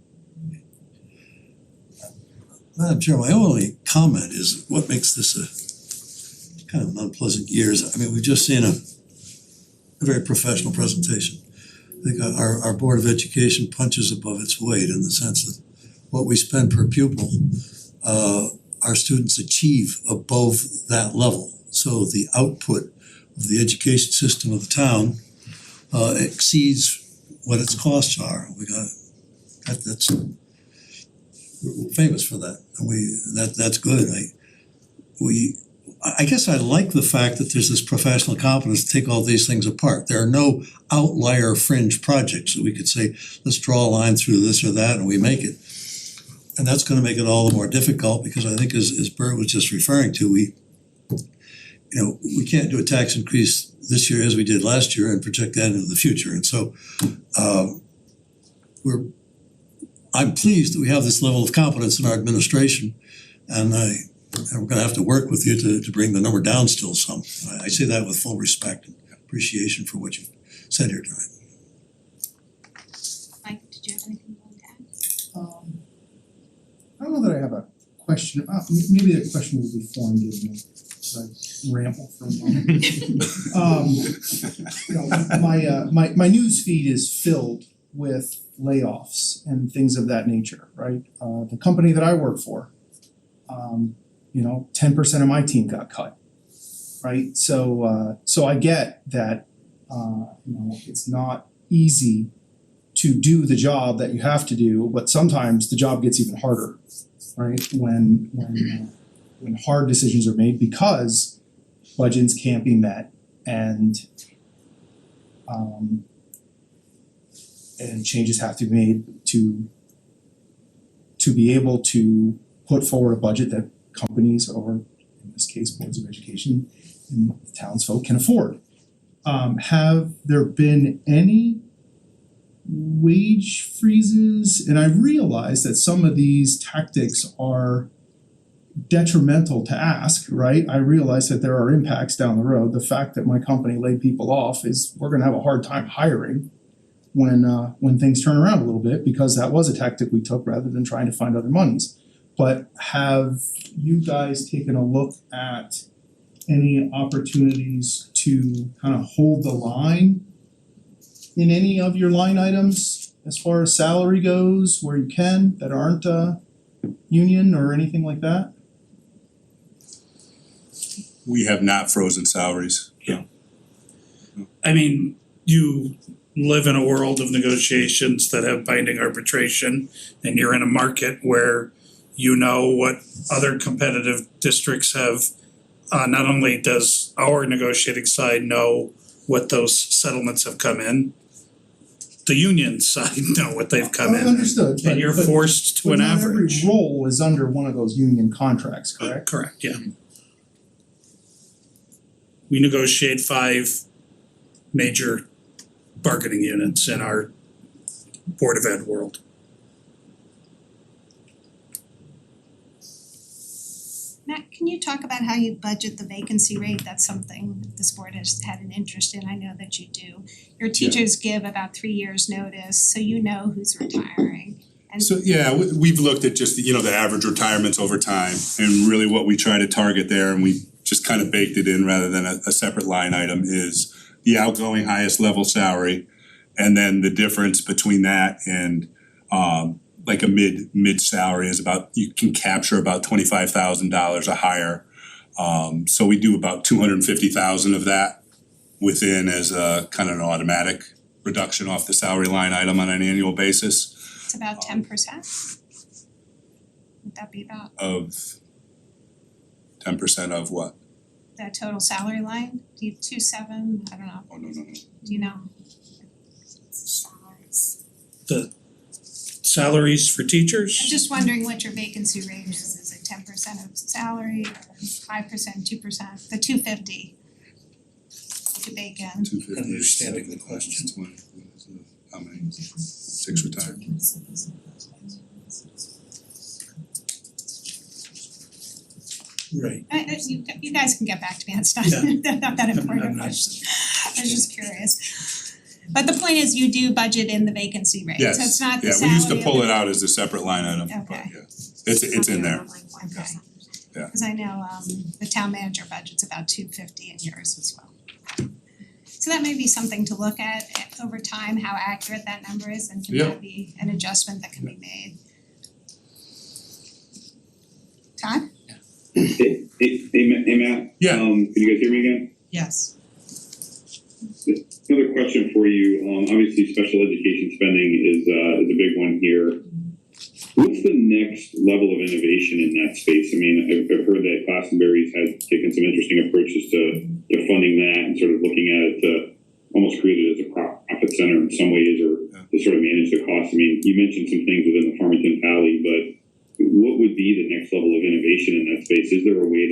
Madam Chair, my only comment is what makes this a kind of an unpleasant year is, I mean, we've just seen a very professional presentation. I think our Board of Education punches above its weight in the sense that what we spend per pupil, our students achieve above that level. So the output of the education system of the town exceeds what its costs are. That's we're famous for that, and that's good. I guess I like the fact that there's this professional competence to take all these things apart. There are no outlier fringe projects that we could say, let's draw a line through this or that and we make it. And that's gonna make it all the more difficult because I think as Bert was just referring to, we can't do a tax increase this year as we did last year and project that into the future. And so I'm pleased that we have this level of competence in our administration, and we're gonna have to work with you to bring the number down still some. I say that with full respect and appreciation for what you've said here tonight. Mike, did you have anything you wanted to add? I don't know that I have a question, maybe the question will be formed in me, so I ramble for a moment. My news feed is filled with layoffs and things of that nature, right? The company that I work for, 10% of my team got cut, right? So I get that, it's not easy to do the job that you have to do, but sometimes the job gets even harder, right? When hard decisions are made because budgets can't be met and changes have to be made to be able to put forward a budget that companies or in this case boards of education and townsfolk can afford. Have there been any wage freezes? And I realize that some of these tactics are detrimental to ask, right? I realize that there are impacts down the road. The fact that my company laid people off is we're gonna have a hard time hiring when things turn around a little bit, because that was a tactic we took rather than trying to find other monies. But have you guys taken a look at any opportunities to kind of hold the line in any of your line items as far as salary goes, where you can, that aren't union or anything like that? We have not frozen salaries. I mean, you live in a world of negotiations that have binding arbitration, and you're in a market where you know what other competitive districts have. Not only does our negotiating side know what those settlements have come in, the union side know what they've come in. Understood, And you're forced to an average. Not every role is under one of those union contracts, correct? Correct, yeah. We negotiate 5 major bargaining units in our Board of Ed world. Matt, can you talk about how you budget the vacancy rate? That's something this board has had an interest in, I know that you do. Your teachers give about 3 years' notice, so you know who's retiring. And So we've looked at just, the average retirements over time and really what we try to target there, and we just kind of baked it in rather than a separate line item, is the outgoing highest level salary, and then the difference between that and like a mid salary is about, you can capture about $25,000 a higher. So we do about 250,000 of that within as a kind of an automatic reduction off the salary line item on an annual basis. it's about 10%? Would that be about Of 10% of what? the total salary line? Do you 2.7? I don't know. Oh, no. Do you know? Salaries. The salaries for teachers? I'm just wondering what your vacancy rate is. Is it 10% of salary or 5%, 2%? The 250 you could bake in. 250. Understanding the question. How many? 6 retired. Right. You guys can get back to me, it's not Yeah. not that important a I'm not- question. I was just curious. But the point is you do budget in the vacancy rate, so it's not the salary We used to of pull the- it out as a separate line item, but Okay. it's in there. Okay. Yeah. Cause I know the town manager budget's about 250 in yours as well. So that may be something to look at over time, how accurate that number is, and can Yeah. that be an adjustment that can be made? Todd? Hey, Matt? Yeah. Can you guys hear me again? Yes. Another question for you, obviously special education spending is a big one here. What's the next level of innovation in that space? I mean, I've heard that Glastonbury's had taken some interesting approaches to funding that and sort of looking at it to almost create it as a profit center in some ways, or to sort of manage the costs. I mean, you mentioned some things within the Farmington Valley, but what would be the next level of innovation in that space? Is there a way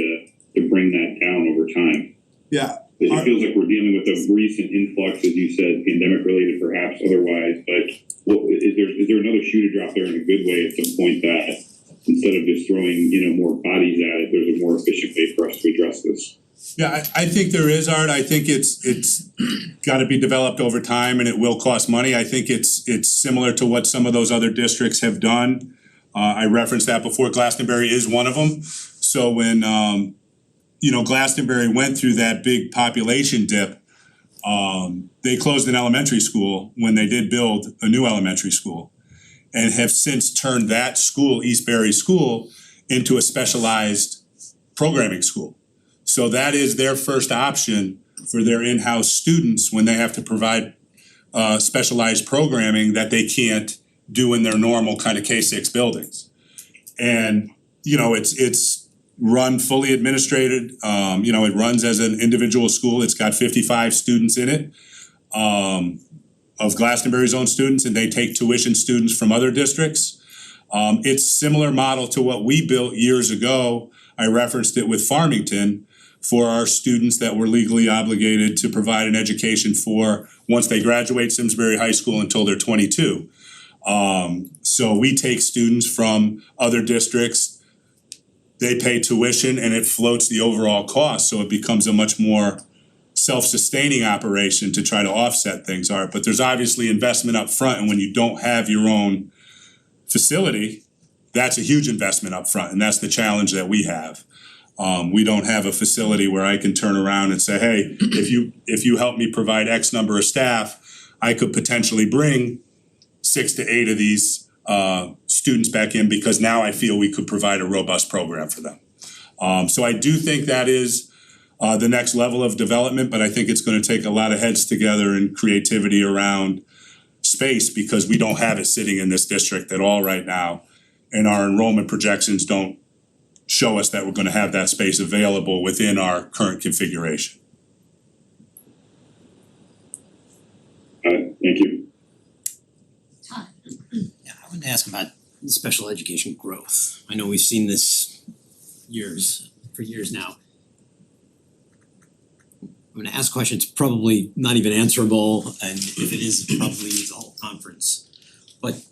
to bring that down over time? Yeah. It feels like we're dealing with a recent influx, as you said, pandemic related perhaps otherwise, but is there another shoe to drop there in a good way at some point that instead of just throwing, more bodies at it, there's a more efficient way for us to address this? Yeah, I think there is, Art. I think it's gotta be developed over time and it will cost money. I think it's similar to what some of those other districts have done. I referenced that before. Glastonbury is one of them. So when Glastonbury went through that big population dip, they closed an elementary school when they did build a new elementary school, and have since turned that school, Eastbury School, into a specialized programming school. So that is their first option for their in-house students when they have to provide specialized programming that they can't do in their normal kind of K-6 buildings. And it's run fully administrated, it runs as an individual school. It's got 55 students in it, of Glastonbury's own students, and they take tuition students from other districts. It's similar model to what we built years ago. I referenced it with Farmington for our students that were legally obligated to provide an education for once they graduate Simsbury High School until they're 22. So we take students from other districts, they pay tuition, and it floats the overall cost, so it becomes a much more self-sustaining operation to try to offset things, Art. But there's obviously investment up front, and when you don't have your own facility, that's a huge investment up front, and that's the challenge that we have. We don't have a facility where I can turn around and say, hey, if you help me provide X number of staff, I could potentially bring 6 to 8 of these students back in, because now I feel we could provide a robust program for them. So I do think that is the next level of development, but I think it's gonna take a lot of heads together and creativity around space, because we don't have it sitting in this district at all right now. And our enrollment projections don't show us that we're gonna have that space available within our current configuration. Thank you. Todd? Yeah, I wanted to ask about special education growth. I know we've seen this for years now. I'm gonna ask a question, it's probably not even answerable, and if it is, it probably needs a whole conference. But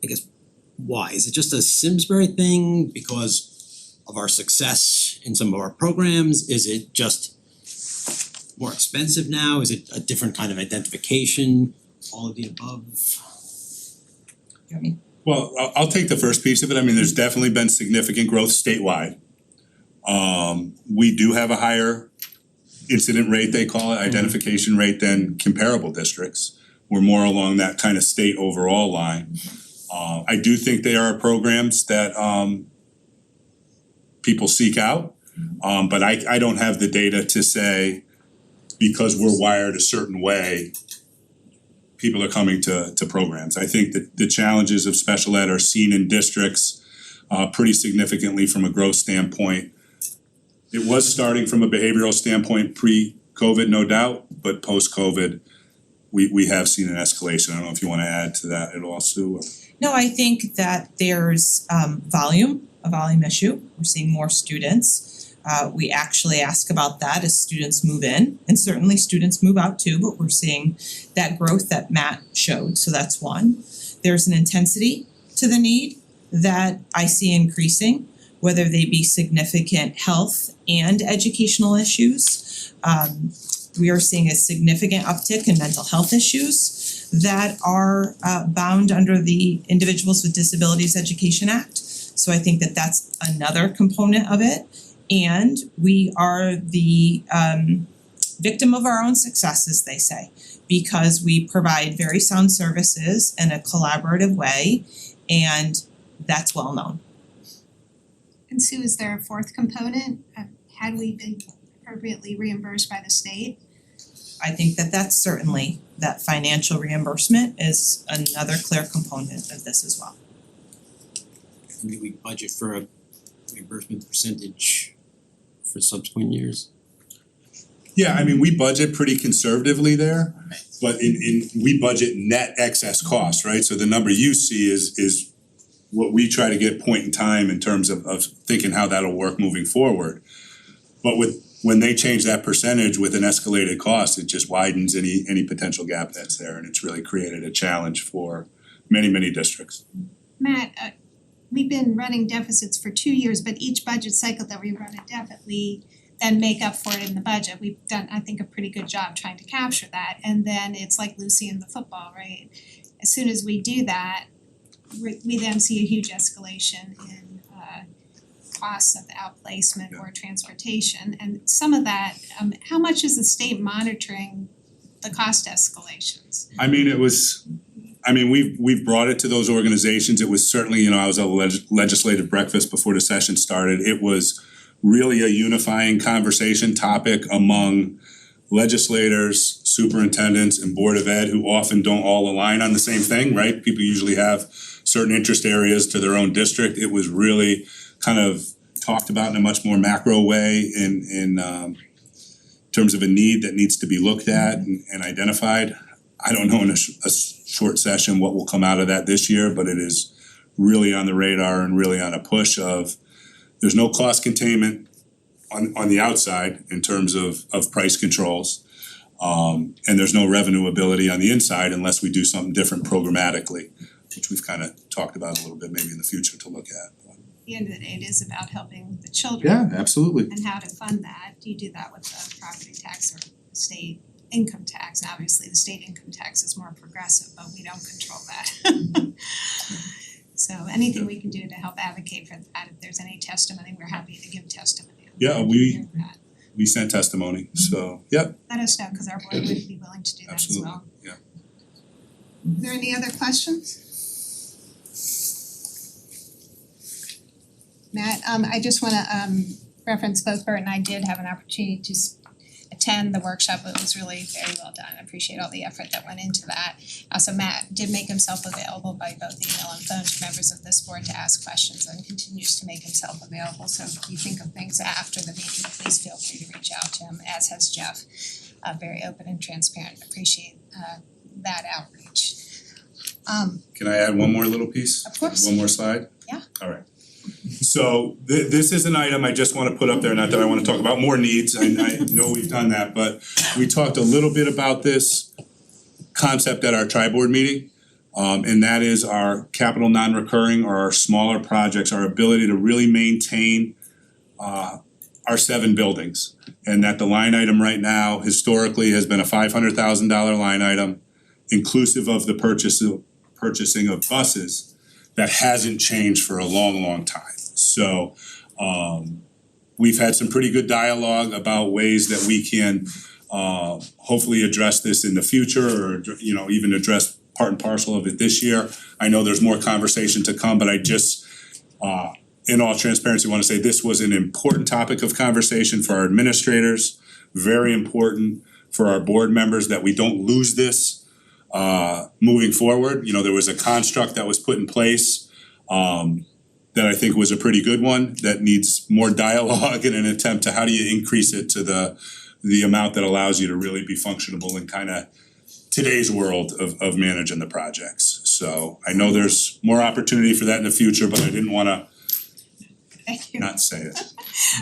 I guess, why? Is it just a Simsbury thing? Because of our success in some of our programs? Is it just more expensive now? Is it a different kind of identification? All of the above? Well, I'll take the first piece of it. I mean, there's definitely been significant growth statewide. We do have a higher incident rate, they call it, identification rate than comparable districts. We're more along that kind of state overall line. I do think they are programs that people seek out. But I don't have the data to say because we're wired a certain way, people are coming to programs. I think that the challenges of special ed are seen in districts pretty significantly from a growth standpoint. It was starting from a behavioral standpoint pre-COVID, no doubt, but post-COVID, we have seen an escalation. I don't know if you wanna add to that at all, Sue, or? No, I think that there's a volume issue. We're seeing more students. We actually ask about that as students move in, and certainly students move out too, but we're seeing that growth that Matt showed, so that's one. There's an intensity to the need that I see increasing, whether they be significant health and educational issues. We are seeing a significant uptick in mental health issues that are bound under the Individuals with Disabilities Education Act. So I think that that's another component of it. And we are the victim of our own success, as they say, because we provide very sound services in a collaborative way, and that's well known. And Sue, is there a fourth component? Had we been appropriately reimbursed by the state? I think that that's certainly, that financial reimbursement is another clear component of this as well. Do we budget for a reimbursement percentage for subsequent years? Yeah, I mean, we budget pretty conservatively there, but we budget net excess costs, right? So the number you see is what we try to get point in time in terms of thinking how that'll work moving forward. But when they change that percentage with an escalated cost, it just widens any potential gap that's there, and it's really created a challenge for many districts. Matt, we've been running deficits for 2 years, but each budget cycle that we run a deficit, we then make up for it in the budget. We've done, I think, a pretty good job trying to capture that, and then it's like Lucy in the football, right? As soon as we do that, we then see a huge escalation in costs of outplacement or transportation, and some of that, how much is the state monitoring the cost escalations? I mean, we've brought it to those organizations. It was certainly, I was at a legislative breakfast before the session started. It was really a unifying conversation topic among legislators, superintendents, and Board of Ed, who often don't all align on the same thing, right? People usually have certain interest areas to their own district. It was really kind of talked about in a much more macro way in terms of a need that needs to be looked at and identified. I don't know in a short session what will come out of that this year, but it is really on the radar and really on a push of there's no cost containment on the outside in terms of price controls. And there's no revenue ability on the inside unless we do something different programmatically, which we've kind of talked about a little bit maybe in the future to look at. At the end of the day, it is about helping the children. Yeah, absolutely. And how to fund that. Do you do that with the property tax or the state income tax? And obviously, the state income tax is more progressive, but we don't control that. So anything we can do to help advocate for that, if there's any testimony, we're happy to give testimony. Yeah, we sent testimony, so, yep. Let us know, cause our board would be willing to do that as well. Absolutely, yeah. Are there any other questions? Matt, I just wanna reference both Bert and I did have an opportunity to attend the workshop. It was really very well done. I appreciate all the effort that went into that. Also, Matt did make himself available by both email and phone to members of this board to ask questions and continues to make himself available. So if you think of things after the meeting, please feel free to reach out to him, as has Jeff. Very open and transparent. Appreciate that outreach. Can I add one more little piece? Of course. One more slide? Yeah. Alright. So this is an item I just wanna put up there, not that I wanna talk about more needs, I know we've done that, but we talked a little bit about this concept at our tri-board meeting. And that is our capital non-recurring or our smaller projects, our ability to really maintain our 7 buildings. And that the line item right now historically has been a $500,000 line item, inclusive of the purchasing of buses. That hasn't changed for a long time. So we've had some pretty good dialogue about ways that we can hopefully address this in the future, or even address part and parcel of it this year. I know there's more conversation to come, but I just in all transparency wanna say this was an important topic of conversation for our administrators, very important for our board members, that we don't lose this moving forward. There was a construct that was put in place that I think was a pretty good one, that needs more dialogue in an attempt to how do you increase it to the amount that allows you to really be functionable in kinda today's world of managing the projects. So I know there's more opportunity for that in the future, but I didn't wanna Thank you. not say it.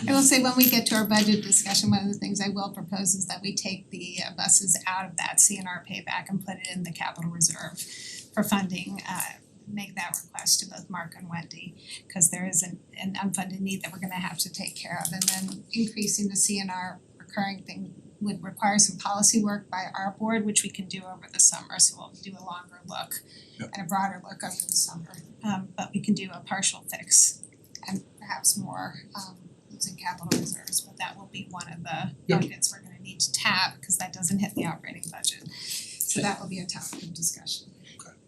I will say when we get to our budget discussion, one of the things I will propose is that we take the buses out of that CNR payback and put it in the capital reserve for funding. Make that request to both Mark and Wendy, cause there is an unfunded need that we're gonna have to take care of. And then increasing the CNR recurring thing would require some policy work by our board, which we can do over the summer, so we'll do a longer look and a broader look over the summer. But we can do a partial fix and perhaps more using capital reserves, but that will be one of the buckets we're gonna need to tap, cause that doesn't hit the operating budget. So that will be a topic of discussion.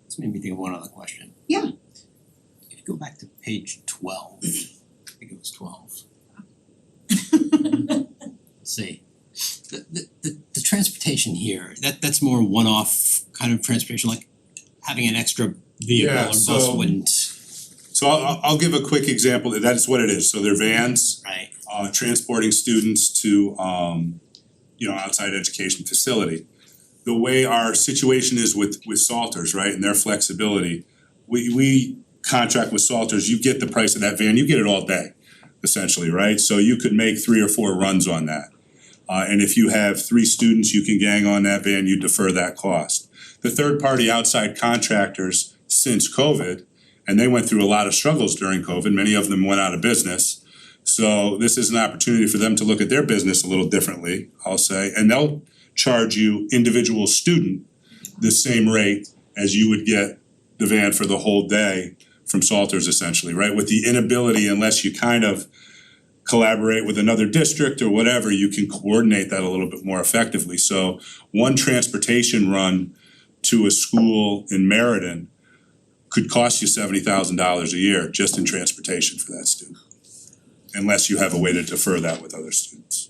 This made me think of one other question. Yeah. If you go back to page 12, I think it was 12. Let's see. The transportation here, that's more one-off kind of transportation, like having an extra vehicle Yeah, or bus so- wouldn't. So I'll give a quick example, that's what it is. So they're vans Right. Transporting students to outside education facility. The way our situation is with Salters, right, and their flexibility, we contract with Salters, you get the price of that van, you get it all day, essentially, right? So you could make 3 or 4 runs on that. And if you have 3 students, you can gang on that van, you defer that cost. The third party outside contractors since COVID, and they went through a lot of struggles during COVID, many of them went out of business. So this is an opportunity for them to look at their business a little differently, I'll say, and they'll charge you individual student the same rate as you would get the van for the whole day from Salters essentially, right? With the inability, unless you kind of collaborate with another district or whatever, you can coordinate that a little bit more effectively. So one transportation run to a school in Meriden could cost you $70,000 a year just in transportation for that student, unless you have a way to defer that with other students.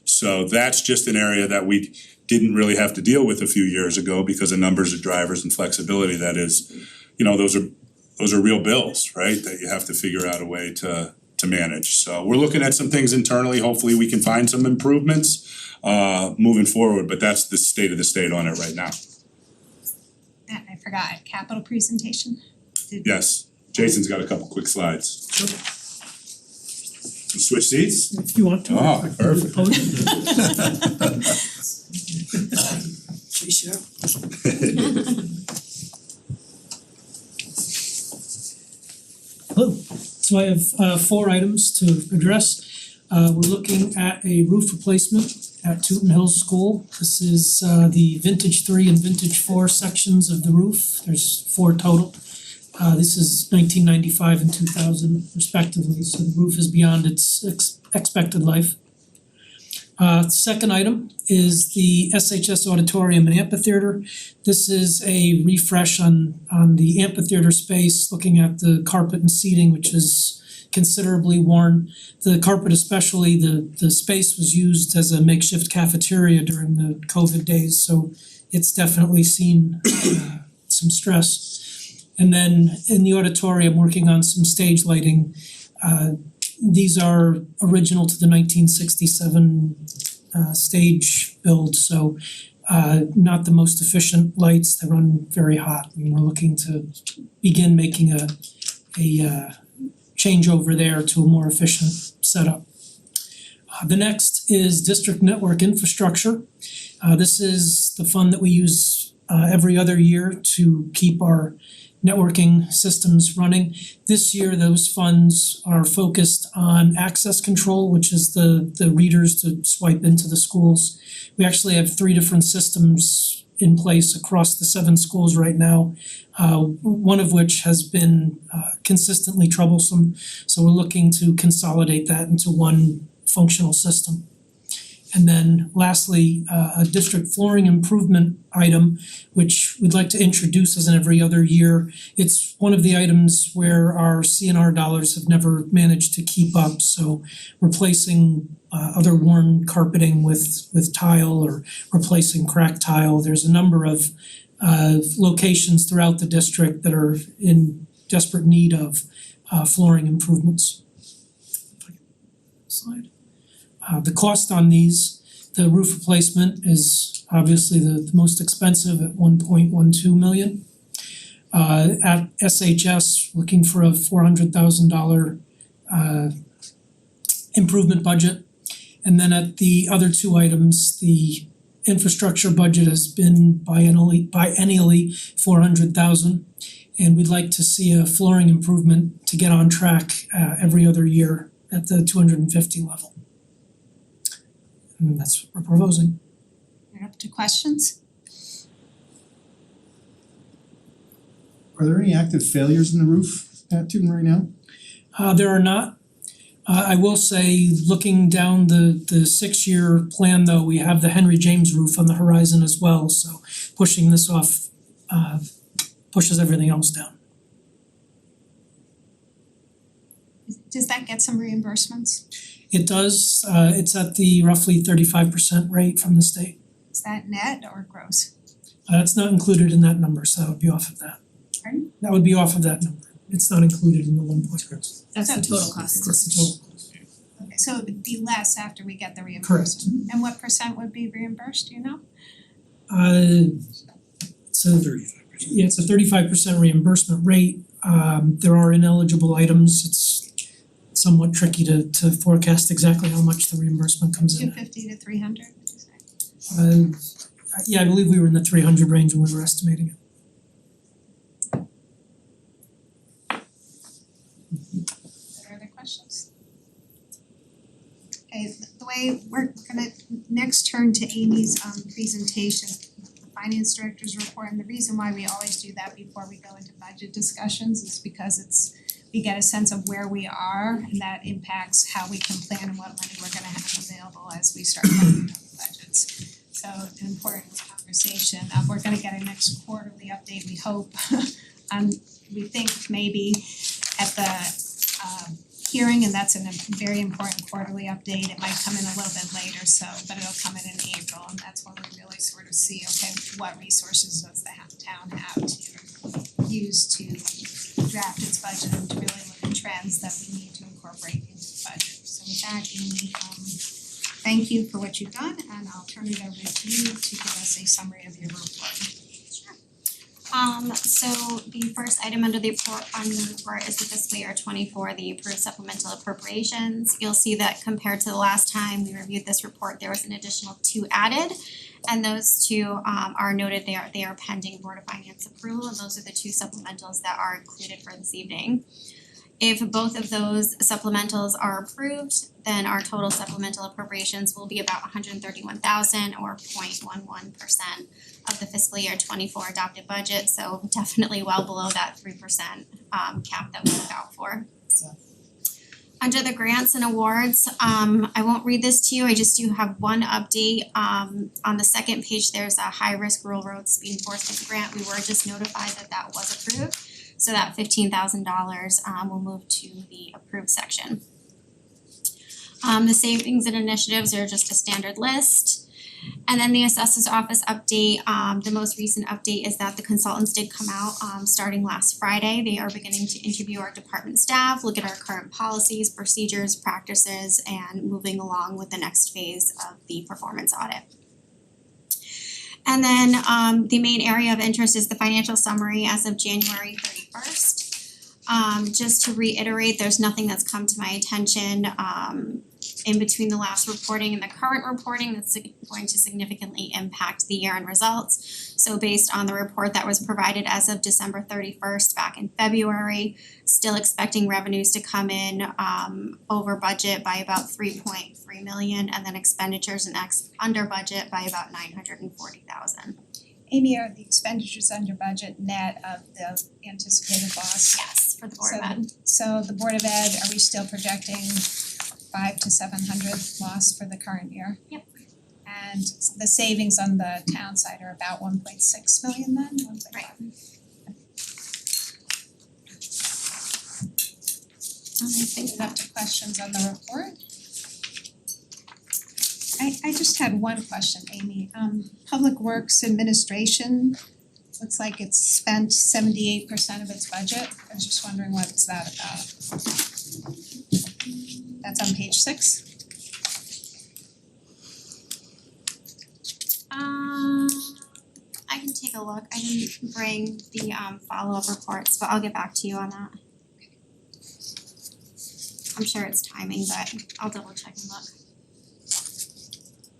So that's just an area that we didn't really have to deal with a few years ago because of numbers of drivers and flexibility. That is, those are real bills, right? That you have to figure out a way to manage. So we're looking at some things internally. Hopefully we can find some improvements moving forward, but that's the state of the state on it right now. And I forgot, capital presentation? Yes, Jason's got a couple quick slides. Switch seats? If you want to. Oh, perfect. Hello, so I have 4 items to address. We're looking at a roof replacement at Tooten Hills School. This is the vintage 3 and vintage 4 sections of the roof. There's 4 total. This is 1995 and 2000 respectively, so the roof is beyond its expected life. Second item is the SHS Auditorium and Amphitheater. This is a refresh on the amphitheater space, looking at the carpet and seating, which is considerably worn. The carpet especially, the space was used as a makeshift cafeteria during the COVID days, so it's definitely seen some stress. And then in the auditorium, working on some stage lighting. These are original to the 1967 stage build, so not the most efficient lights. They run very hot, and we're looking to begin making a change over there to a more efficient setup. The next is district network infrastructure. This is the fund that we use every other year to keep our networking systems running. This year, those funds are focused on access control, which is the readers to swipe into the schools. We actually have 3 different systems in place across the 7 schools right now, one of which has been consistently troublesome. So we're looking to consolidate that into one functional system. And then lastly, a district flooring improvement item, which we'd like to introduce as in every other year. It's one of the items where our CNR dollars have never managed to keep up, so replacing other worn carpeting with tile or replacing cracked tile. There's a number of locations throughout the district that are in desperate need of flooring improvements. Slide. The cost on these, the roof replacement is obviously the most expensive at 1.12 million. At SHS, looking for a $400,000 improvement budget. And then at the other 2 items, the infrastructure budget has been biennially $400,000. And we'd like to see a flooring improvement to get on track every other year at the 250 level. And that's what we're proposing. We're up to questions? Are there any active failures in the roof at Tooten right now? There are not. I will say, looking down the 6-year plan though, we have the Henry James roof on the horizon as well, so pushing this off pushes everything else down. Does that get some reimbursements? It does, it's at the roughly 35% rate from the state. Is that net or gross? It's not included in that number, so that would be off of that. Pardon? That would be off of that number. It's not included in the 1.6. That's the total cost. That's the total cost. Okay, so it would be less after we get the reimbursement. And what percent would be reimbursed, do you know? So yeah, it's a 35% reimbursement rate. There are ineligible items. It's somewhat tricky to forecast exactly how much the reimbursement comes in. 250 to 300, would you say? Yeah, I believe we were in the 300 range when we were estimating it. Are there other questions? Okay, the way we're gonna next turn to Amy's presentation, the finance director's report, and the reason why we always do that before we go into budget discussions is because we get a sense of where we are, and that impacts how we can plan and what money we're gonna have available as we start planning our budgets. So an important conversation. We're gonna get a next quarterly update, we hope. We think maybe at the hearing, and that's a very important quarterly update. It might come in a little bit later, but it'll come in April, and that's when we really sort of see, okay, what resources does the town have to use to draft its budget and to really look at trends that we need to incorporate into the budget. So with that, Amy, thank you for what you've done, and I'll turn it over to you to give us a summary of your report. So the first item under the report is the fiscal year 24, the approved supplemental appropriations. You'll see that compared to the last time we reviewed this report, there was an additional 2 added. And those 2 are noted, they are pending Board of Finance approval, and those are the 2 supplementals that are included for this evening. If both of those supplementals are approved, then our total supplemental appropriations will be about $131,000 or 0.11% of the fiscal year 24 adopted budget, so definitely well below that 3% cap that we look out for. Under the grants and awards, I won't read this to you, I just do have one update. On the second page, there's a high-risk rural road speed enforcement grant. We were just notified that was approved. So that $15,000 will move to the approved section. The savings and initiatives are just a standard list. And then the assessor's office update, the most recent update is that the consultants did come out starting last Friday. They are beginning to interview our department staff, look at our current policies, procedures, practices, and moving along with the next phase of the performance audit. And then the main area of interest is the financial summary as of January 31st. Just to reiterate, there's nothing that's come to my attention in between the last reporting and the current reporting that's going to significantly impact the year-end results. So based on the report that was provided as of December 31st back in February, still expecting revenues to come in over budget by about 3.3 million, and then expenditures and under budget by about 940,000. Amy, are the expenditures under budget net of the anticipated loss? Yes, for the Board of Ed. So the Board of Ed, are we still projecting 500 to 700 loss for the current year? Yep. And the savings on the town side are about 1.6 million then, 1.5? Right. I think Up that, to questions on the report? I just had one question, Amy. Public Works Administration, looks like it's spent 78% of its budget. I was just wondering what is that about? That's on page 6. I can take a look. I didn't bring the follow-up reports, but I'll get back to you on that. I'm sure it's timing, but I'll double check and look.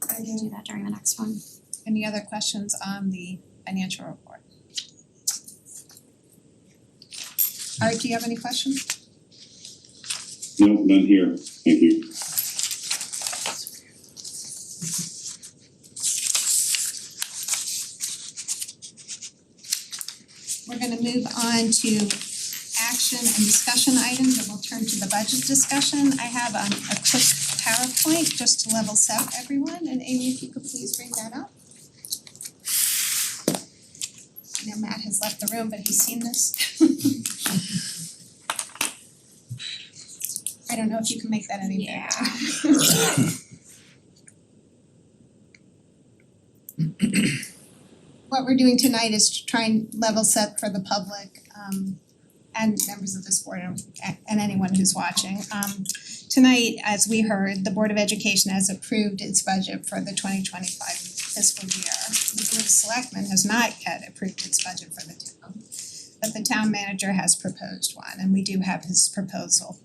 I can do that during the next one. Any other questions on the financial report? Art, do you have any questions? No, none here. Thank you. We're gonna move on to action and discussion items, and we'll turn to the budget discussion. I have a quick PowerPoint just to level set everyone, and Amy, if you could please bring that up. I know Matt has left the room, but he's seen this. I don't know if you can make that any bigger. What we're doing tonight is to try and level set for the public and members of this board and anyone who's watching. Tonight, as we heard, the Board of Education has approved its budget for the 2025 fiscal year. The Board of Selectmen has not yet approved its budget for the town, but the town manager has proposed one, and we do have his proposal.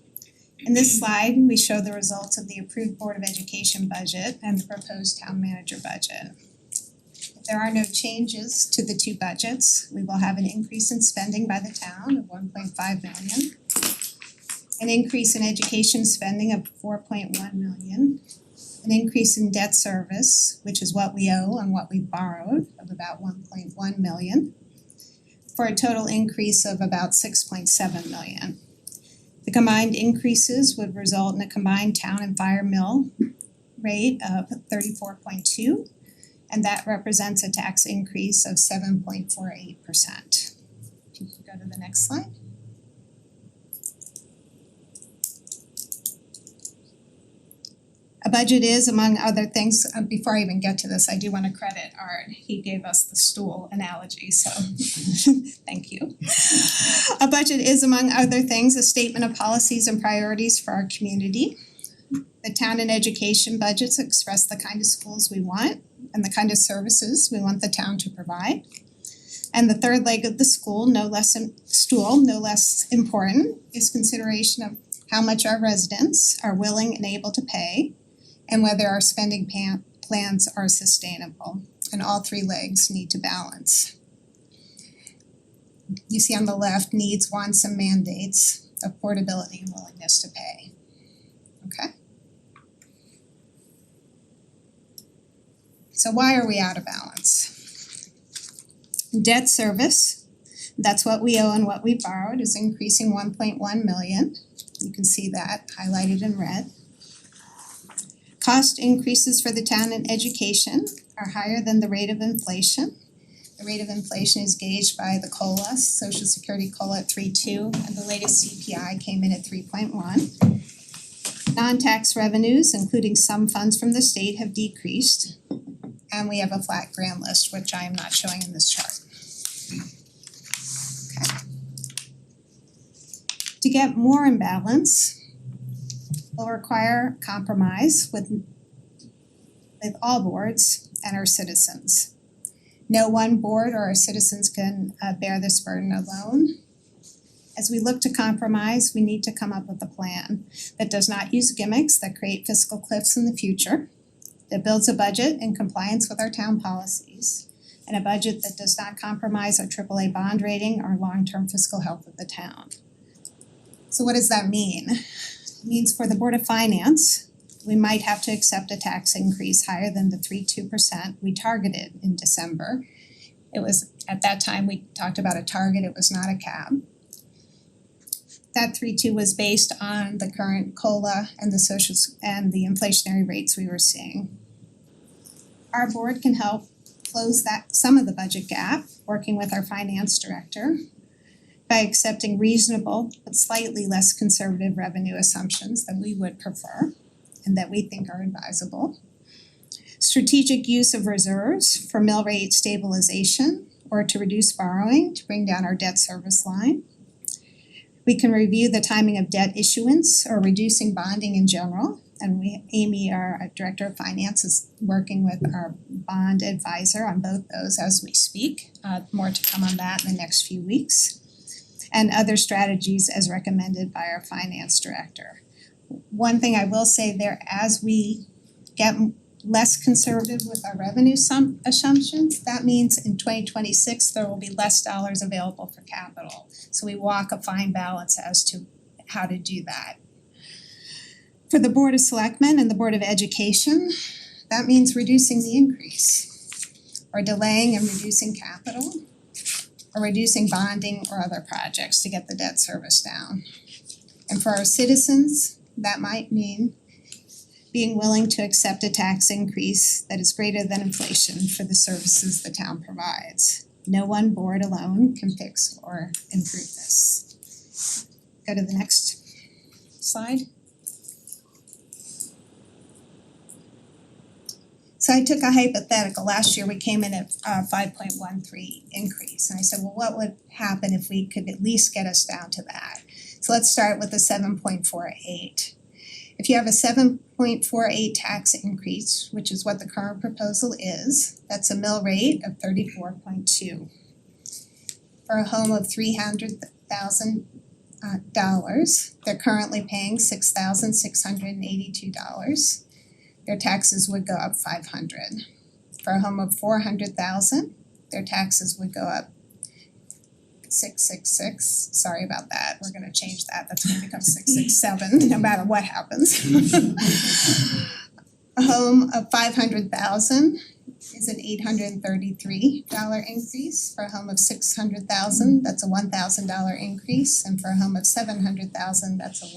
In this slide, we show the results of the approved Board of Education budget and the proposed town manager budget. If there are no changes to the two budgets, we will have an increase in spending by the town of 1.5 million, an increase in education spending of 4.1 million, an increase in debt service, which is what we owe and what we borrowed, of about 1.1 million, for a total increase of about 6.7 million. The combined increases would result in a combined town and fire mill rate of 34.2, and that represents a tax increase of 7.48%. If you could go to the next slide. A budget is, among other things, before I even get to this, I do want to credit Art. He gave us the stool analogy, so thank you. A budget is, among other things, a statement of policies and priorities for our community. The town and education budgets express the kind of schools we want and the kind of services we want the town to provide. And the third leg of the stool, no less important, is consideration of how much our residents are willing and able to pay, and whether our spending plans are sustainable. And all three legs need to balance. You see on the left, needs, wants, and mandates, affordability, and willingness to pay. Okay? So why are we out of balance? Debt service, that's what we owe and what we borrowed, is increasing 1.1 million. You can see that highlighted in red. Cost increases for the town and education are higher than the rate of inflation. The rate of inflation is gauged by the COLA, Social Security COLA at 3.2, and the latest CPI came in at 3.1. Non-tax revenues, including some funds from the state, have decreased. And we have a flat grant list, which I am not showing in this chart. Okay. To get more in balance will require compromise with all boards and our citizens. No one board or our citizens can bear this burden alone. As we look to compromise, we need to come up with a plan that does not use gimmicks that create fiscal cliffs in the future, that builds a budget in compliance with our town policies, and a budget that does not compromise our AAA bond rating or long-term fiscal health of the town. So what does that mean? It means for the Board of Finance, we might have to accept a tax increase higher than the 3.2% we targeted in December. It was, at that time, we talked about a target, it was not a cap. That 3.2 was based on the current COLA and the and the inflationary rates we were seeing. Our board can help close some of the budget gap, working with our finance director by accepting reasonable but slightly less conservative revenue assumptions that we would prefer and that we think are advisable. Strategic use of reserves for mill rate stabilization or to reduce borrowing to bring down our debt service line. We can review the timing of debt issuance or reducing bonding in general. And Amy, our Director of Finance, is working with our bond advisor on both those as we speak. More to come on that in the next few weeks. And other strategies as recommended by our Finance Director. One thing I will say there, as we get less conservative with our revenue assumptions, that means in 2026 there will be less dollars available for capital. So we walk a fine balance as to how to do that. For the Board of Selectmen and the Board of Education, that means reducing the increase or delaying and reducing capital or reducing bonding or other projects to get the debt service down. And for our citizens, that might mean being willing to accept a tax increase that is greater than inflation for the services the town provides. No one board alone can fix or improve this. Go to the next slide. So I took a hypothetical. Last year we came in at 5.13 increase. And I said, well, what would happen if we could at least get us down to that? So let's start with the 7.48. If you have a 7.48 tax increase, which is what the current proposal is, that's a mill rate of 34.2. For a home of $300,000, they're currently paying $6,682. Their taxes would go up $500. For a home of $400,000, their taxes would go up $666. Sorry about that. We're gonna change that. That's gonna become $667, no matter what happens. A home of $500,000 is an $833 increase. For a home of $600,000, that's a $1,000 increase. And for a home of $700,000, that's a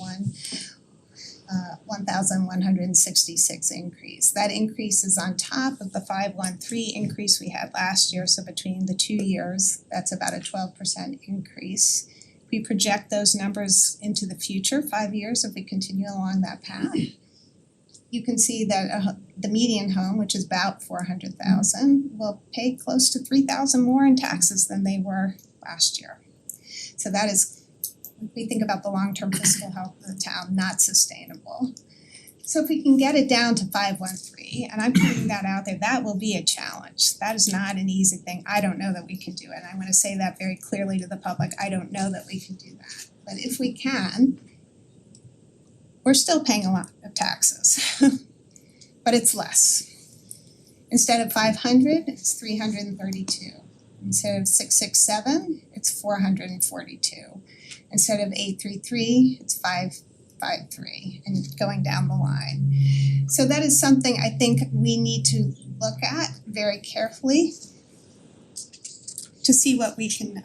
$1,166 increase. That increase is on top of the 513 increase we had last year, so between the 2 years, that's about a 12% increase. We project those numbers into the future, 5 years, if we continue along that path. You can see that the median home, which is about $400,000, will pay close to $3,000 more in taxes than they were last year. So that is, if we think about the long-term fiscal health of the town, not sustainable. So if we can get it down to 513, and I'm putting that out there, that will be a challenge. That is not an easy thing. I don't know that we can do it. I'm gonna say that very clearly to the public. I don't know that we can do that. But if we can, we're still paying a lot of taxes, but it's less. Instead of 500, it's 332. Instead of 667, it's 442. Instead of 833, it's 553, and going down the line. So that is something I think we need to look at very carefully to see what we can,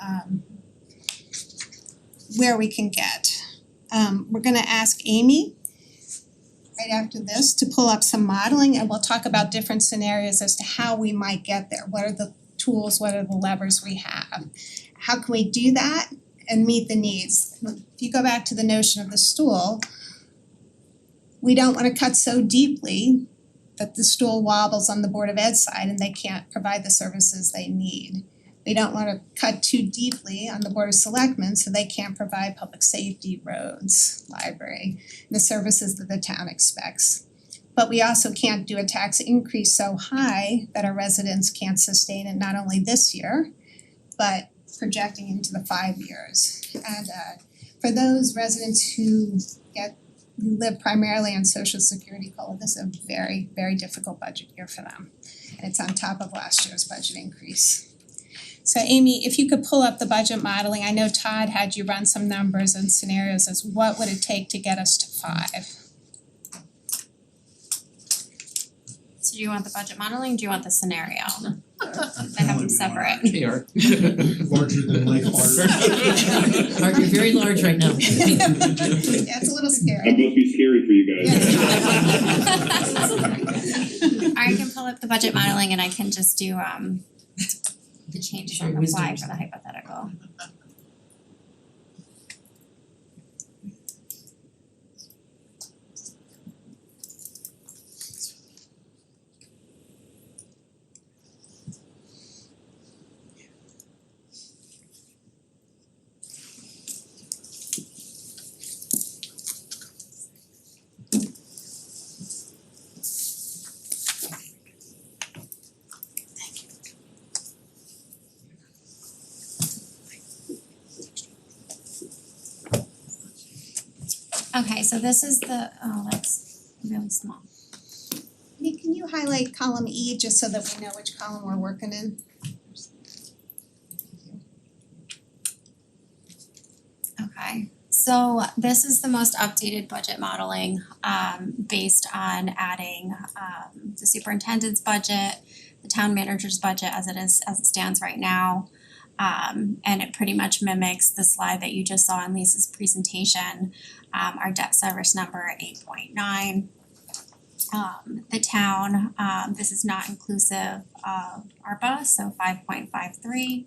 where we can get. We're gonna ask Amy right after this to pull up some modeling, and we'll talk about different scenarios as to how we might get there. What are the tools, what are the levers we have? How can we do that and meet the needs? If you go back to the notion of the stool, we don't wanna cut so deeply that the stool wobbles on the Board of Ed side and they can't provide the services they need. We don't wanna cut too deeply on the Board of Selectmen so they can't provide public safety, roads, library, the services that the town expects. But we also can't do a tax increase so high that our residents can't sustain it not only this year, but projecting into the 5 years. And For those residents who live primarily on Social Security COLA, this is a very, very difficult budget year for them. And it's on top of last year's budget increase. So Amy, if you could pull up the budget modeling, I know Todd had you run some numbers and scenarios as what would it take to get us to 5? So do you want the budget modeling, do you want the scenario? I have them separate. They are larger than life art. Art, you're very large right now. Yeah, it's a little That scary. must be scary for you guys. I can pull up the budget modeling and I can just do the changes on the fly for the hypothetical. Okay, so this is the, oh, that's really small. Nick, can you highlight column E just so that we know which column we're working in? Okay, so this is the most updated budget modeling based on adding the superintendent's budget, the town manager's budget as it stands right now. And it pretty much mimics the slide that you just saw in Lisa's presentation. Our debt service number at 8.9. The town, this is not inclusive of ARPA, so 5.53.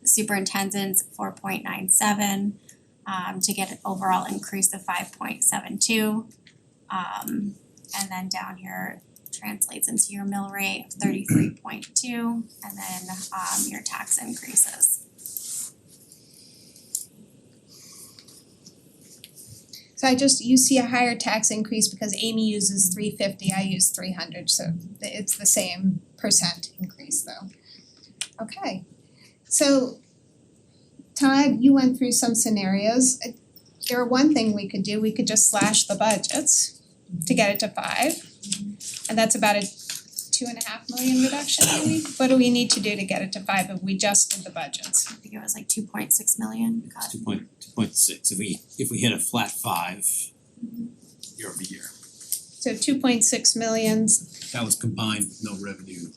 The superintendent's 4.97, to get an overall increase of 5.72. And then down here translates into your mill rate of 33.2, and then your tax increases. So you see a higher tax increase because Amy uses 350, I use 300, so it's the same percent increase though. Okay, so Todd, you went through some scenarios. There one thing we could do, we could just slash the budgets to get it to 5. And that's about a 2.5 million reduction maybe? What do we need to do to get it to 5 if we just did the budgets? I think it was like 2.6 million, got it. 2.6, if we hit a flat 5 year over year. So 2.6 millions, That was combined, no revenue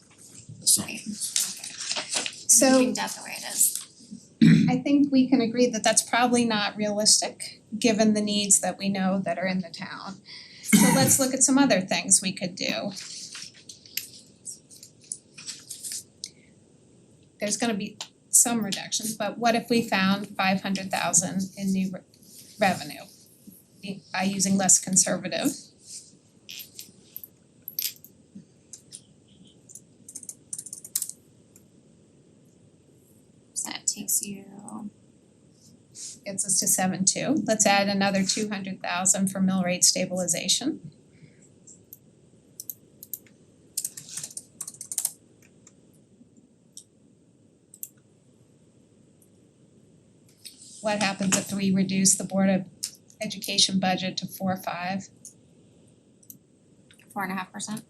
assumption. So- And leaving debt the way it is. I think we can agree that that's probably not realistic, given the needs that we know that are in the town. So let's look at some other things we could do. There's gonna be some reductions, but what if we found 500,000 in new revenue by using less conservative? So that takes you, Gets us to 7.2. Let's add another 200,000 for mill rate stabilization. What happens if we reduce the Board of Education budget to 4.5? 4.5%.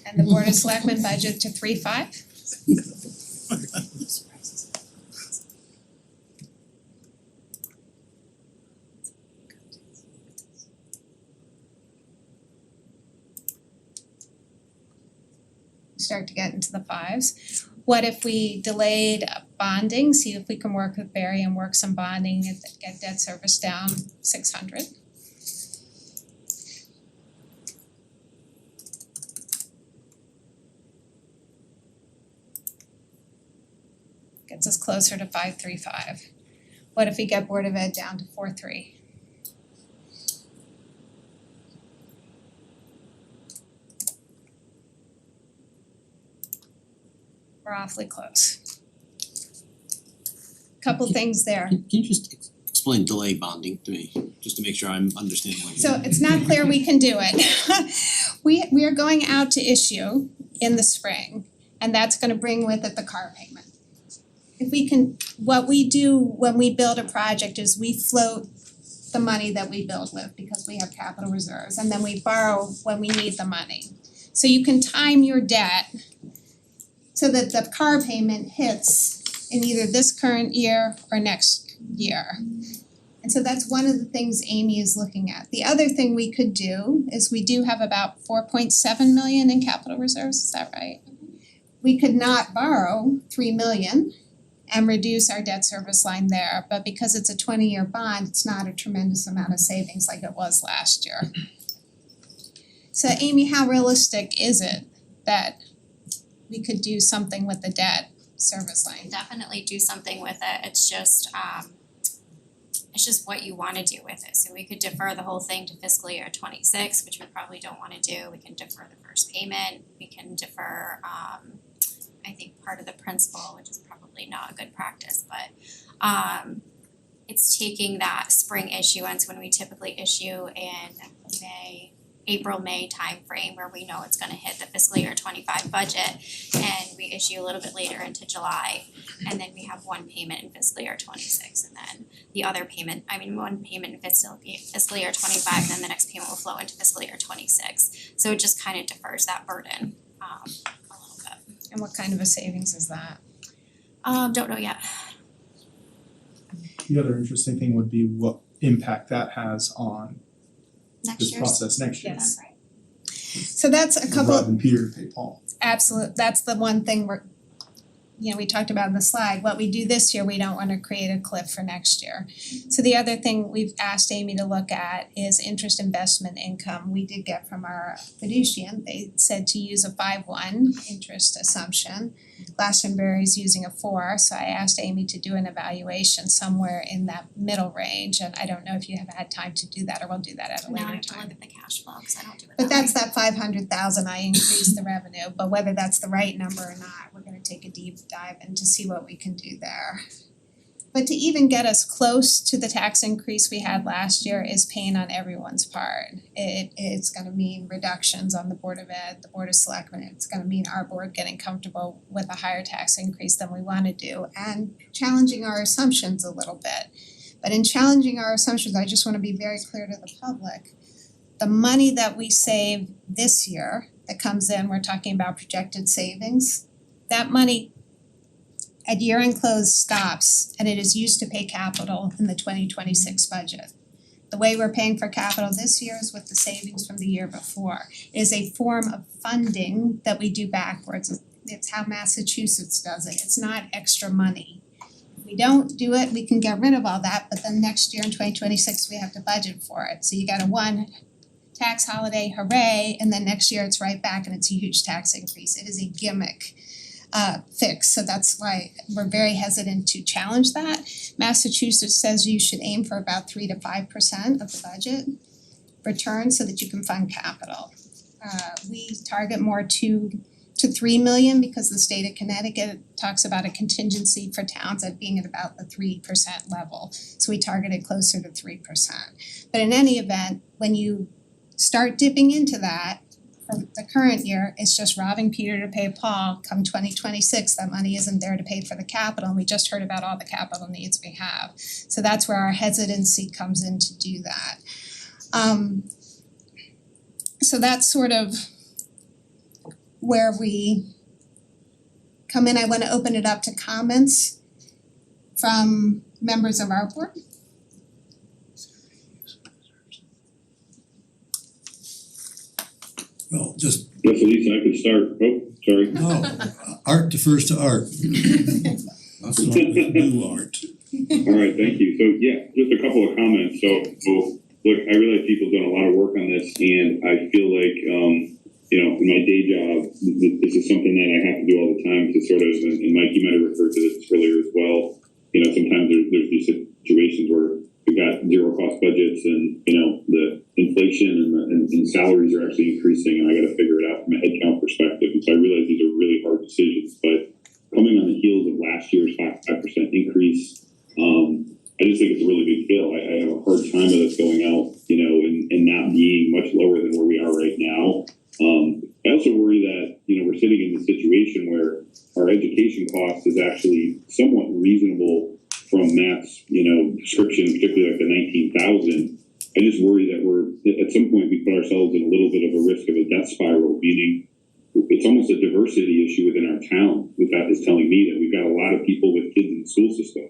And the Board of Selectmen budget to 3.5? Start to get into the 5s. What if we delayed bonding, see if we can work with Barry and work some bonding and get debt service down 600? Gets us closer to 5.35. What if we get Board of Ed down to 4.3? We're awfully close. Couple things there. Can you just explain delay bonding to me, just to make sure I'm understanding what you're So it's not clear we can do it. We are going out to issue in the spring and that's gonna bring with it the car payment. If we can, what we do when we build a project is we float the money that we build with because we have capital reserves, and then we borrow when we need the money. So you can time your debt so that the car payment hits in either this current year or next year. And so that's one of the things Amy is looking at. The other thing we could do is we do have about 4.7 million in capital reserves, is that right? We could not borrow 3 million and reduce our debt service line there, but because it's a 20-year bond, it's not a tremendous amount of savings like it was last year. So Amy, how realistic is it that we could do something with the debt service line? Definitely do something with it, it's just what you wanna do with it. So we could defer the whole thing to fiscal year 26, which we probably don't wanna do. We can defer the first payment, we can defer I think part of the principal, which is probably not a good practice, but it's taking that spring issuance when we typically issue in April-May timeframe where we know it's gonna hit the fiscal year 25 budget, and we issue a little bit later into July, and then we have one payment in fiscal year 26, and then the other payment, one payment in fiscal year 25, and then the next payment will flow into fiscal year 26. So it just kind of defers that burden a little bit. And what kind of a savings is that? Don't know yet. The other interesting thing would be what impact that has on Next this year's. process next year. Yes. So that's a couple, Rob and Peter to pay Paul. that's the one thing we talked about in the slide, what we do this year, we don't wanna create a cliff for next year. So the other thing we've asked Amy to look at is interest investment income. We did get from our fiducian, they said to use a 5.1 interest assumption. Glastonbury's using a 4, so I asked Amy to do an evaluation somewhere in that middle range, and I don't know if you have had time to do that, or we'll do that at a later Now I time. have to look at the cash flow, cause I don't do it But that way. that's that 500,000, I increased the revenue, but whether that's the right number or not, we're gonna take a deep dive and to see what we can do there. But to even get us close to the tax increase we had last year is pain on everyone's part. It's gonna mean reductions on the Board of Ed, the Board of Selectmen, it's gonna mean our board getting comfortable with a higher tax increase than we wanna do and challenging our assumptions a little bit. But in challenging our assumptions, I just wanna be very clear to the public. The money that we save this year that comes in, we're talking about projected savings, that money at year-end close stops and it is used to pay capital in the 2026 budget. The way we're paying for capital this year is with the savings from the year before. It is a form of funding that we do backwards. It's how Massachusetts does it. It's not extra money. If we don't do it, we can get rid of all that, but then next year in 2026, we have to budget for it. So you got a one tax holiday, hooray, and then next year it's right back and it's a huge tax increase. It is a gimmick fix, so that's why we're very hesitant to challenge that. Massachusetts says you should aim for about 3 to 5% of the budget return so that you can fund capital. We target more 2 to 3 million because the state of Connecticut talks about a contingency for towns at being at about the 3% level. So we targeted closer to 3%. But in any event, when you start dipping into that, for the current year, it's just robbing Peter to pay Paul. Come 2026, that money isn't there to pay for the capital, and we just heard about all the capital needs we have. So that's where our hesitancy comes in to do that. So that's sort of where we come in. I wanna open it up to comments from members of our board. Well, just, Yes, Elisa, I could start, oh, sorry. no, art defers to art. Let's start with new art. Alright, thank you. So, yeah, just a couple of comments. So look, I realize people have done a lot of work on this and I feel like, in my day job, this is something that I have to do all the time to sort of, and Mike, you might have referred to this earlier as well. Sometimes there's these situations where we've got zero cost budgets and, the inflation and salaries are actually increasing and I gotta figure it out from a headcount perspective. And so I realize these are really hard decisions, but coming on the heels of last year's 5% increase, I just think it's a really big bill. I have a hard time with us going out, and not being much lower than where we are right now. I also worry that we're sitting in this situation where our education cost is actually somewhat reasonable from Matt's, description, particularly like the 19,000. I just worry that at some point we put ourselves in a little bit of a risk of a death spiral, meaning it's almost a diversity issue within our town. That is telling me that we've got a lot of people with kids in the school system,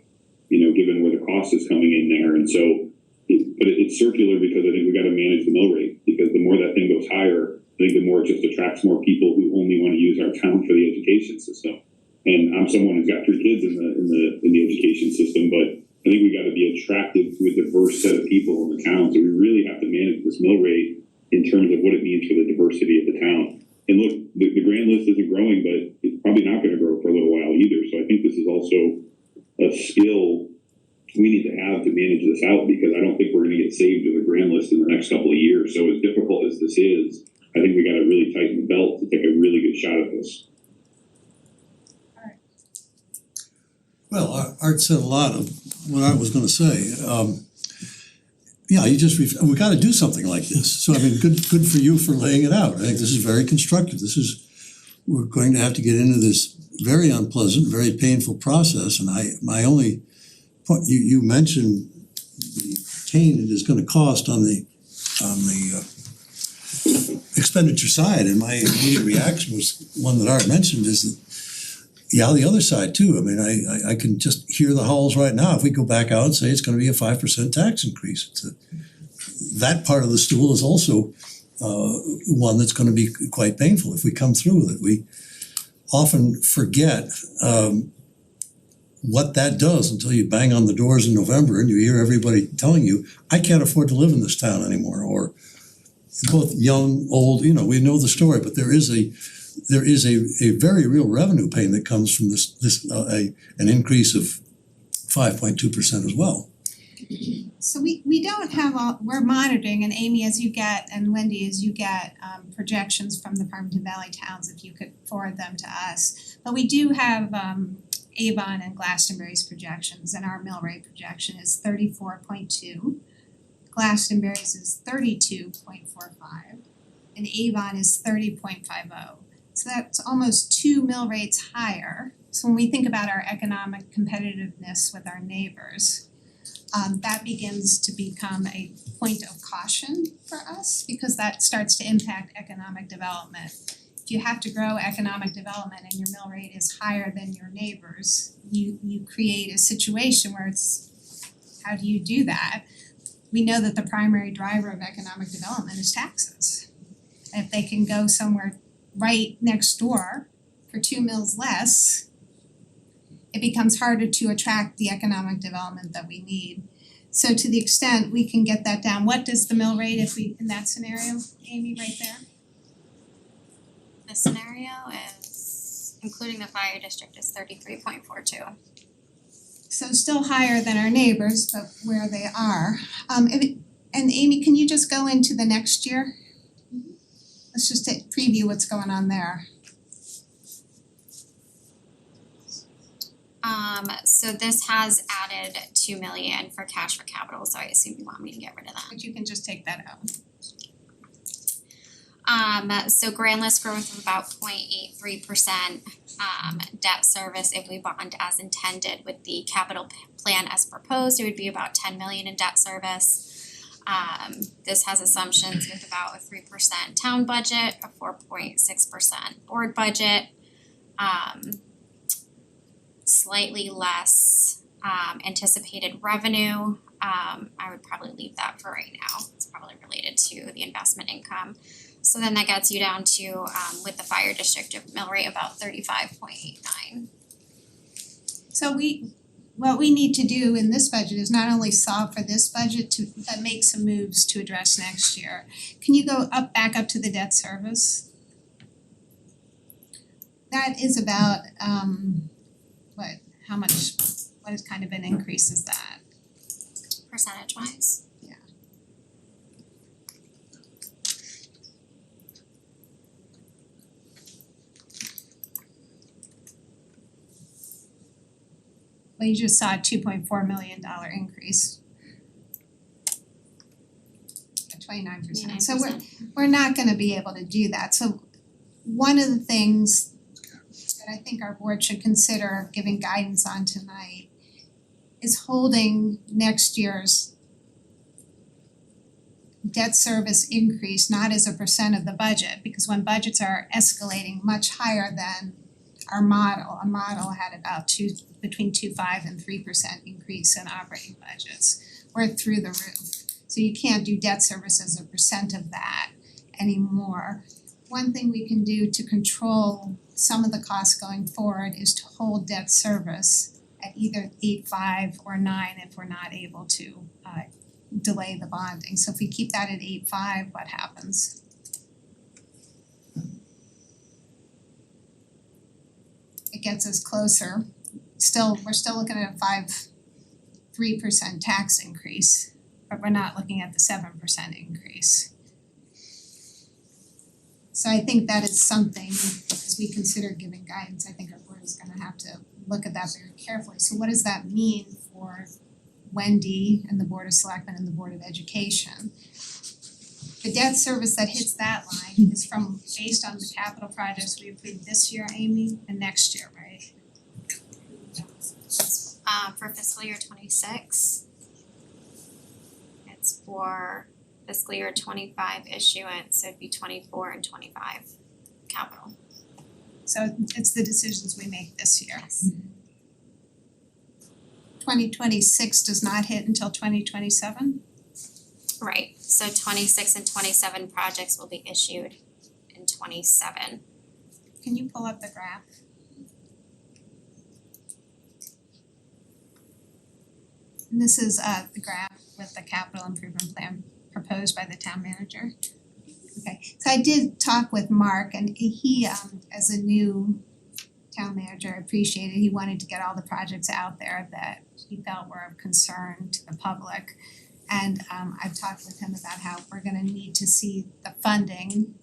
given where the cost is coming in there. And so, it's circular because I think we got to manage the mill rate, because the more that thing goes higher, I think the more it just attracts more people who only want to use our town for the education system. And I'm someone who's got 3 kids in the education system, but I think we got to be attractive to a diverse set of people in the town. So we really have to manage this mill rate in terms of what it means for the diversity of the town. And look, the grand list isn't growing, but it's probably not going to grow for a little while either. So I think this is also a skill we need to have to manage this out, because I don't think we're going to get saved with a grand list in the next couple of years. So as difficult as this is, I think we got to really tighten the belt to take a really good shot at this. Well, Art said a lot of what I was gonna say. We gotta do something like this. So I mean, good for you for laying it out. I think this is very constructive. We're going to have to get into this very unpleasant, very painful process. And my only point, you mentioned the pain it is gonna cost on the expenditure side, and my immediate reaction was one that Art mentioned, is that the other side too. I mean, I can just hear the howls right now. If we go back out and say it's gonna be a 5% tax increase, that part of the stool is also one that's gonna be quite painful if we come through with it. We often forget what that does until you bang on the doors in November and you hear everybody telling you, I can't afford to live in this town anymore, or both young, old, we know the story, but there is a very real revenue pain that comes from an increase of 5.2% as well. So we don't have we're monitoring, and Amy, as you get, and Wendy, as you get projections from the Farmington Valley towns, if you could forward them to us. But we do have Avon and Glastonbury's projections, and our mill rate projection is 34.2. Glastonbury's is 32.45, and Avon is 30.50. So that's almost 2 mill rates higher. So when we think about our economic competitiveness with our neighbors, that begins to become a point of caution for us, because that starts to impact economic development. If you have to grow economic development and your mill rate is higher than your neighbors, you create a situation where how do you do that? We know that the primary driver of economic development is taxes. If they can go somewhere right next door for 2 mills less, it becomes harder to attract the economic development that we need. So to the extent we can get that down, what does the mill rate in that scenario, Amy, right there? The scenario is, including the fire district, is 33.42. So still higher than our neighbors, but where they are. And Amy, can you just go into the next year? Let's just preview what's going on there. So this has added 2 million for cash for capital, so I assume you want me to get rid of that. But you can just take that out. So grand list growth of about 0.83%, debt service if we bond as intended with the capital plan as proposed, it would be about 10 million in debt service. This has assumptions with about a 3% town budget, a 4.6% board budget, slightly less anticipated revenue. I would probably leave that for right now. It's probably related to the investment income. So then that gets you down to with the fire district mill rate about 35.89. So what we need to do in this budget is not only solve for this budget but make some moves to address next year. Can you go back up to the debt service? That is about what kind of an increase is that? Percentage wise? Well, you just saw a $2.4 million increase at 29%. So we're not gonna be able to do that. So one of the things that I think our board should consider giving guidance on tonight is holding next year's debt service increase not as a percent of the budget, because when budgets are escalating much higher than our model had about between 2.5% and 3% increase in operating budgets. We're through the roof. So you can't do debt service as a percent of that anymore. One thing we can do to control some of the costs going forward is to hold debt service at either 8.5 or 9 if we're not able to delay the bonding. So if we keep that at 8.5, what happens? It gets us closer. We're still looking at a 3% tax increase, but we're not looking at the 7% increase. So I think that is something, as we consider giving guidance, I think our board is gonna have to look at that very carefully. So what does that mean for Wendy and the Board of Selectmen and the Board of Education? The debt service that hits that line is based on the capital projects we approved this year, Amy, and next year, right? For fiscal year 26, it's for fiscal year 25 issuance, so it'd be 24 and 25 capital. So it's the decisions we make this year. Yes. 2026 does not hit until 2027? Right, so 26 and 27 projects will be issued in 27. Can you pull up the graph? And this is the graph with the capital improvement plan proposed by the town manager. Okay, so I did talk with Mark, and he as a new town manager appreciated, he wanted to get all the projects out there that he felt were of concern to the public. And I've talked with him about how we're gonna need to see the funding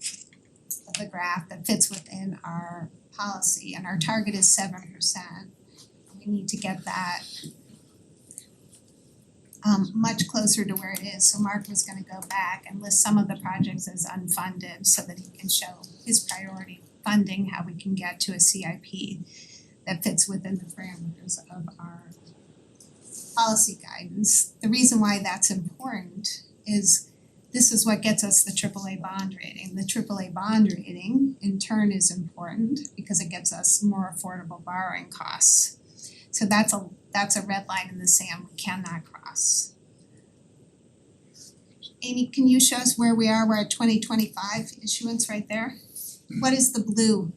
of the graph that fits within our policy, and our target is 7%. We need to get that much closer to where it is. So Mark was gonna go back and list some of the projects as unfunded so that he can show his priority funding, how we can get to a CIP that fits within the parameters of our policy guidance. The reason why that's important is this is what gets us the AAA bond rating. The AAA bond rating in turn is important because it gets us more affordable borrowing costs. So that's a red line in the sand we cannot cross. Amy, can you show us where we are? We're at 2025 issuance right there. What is the blue?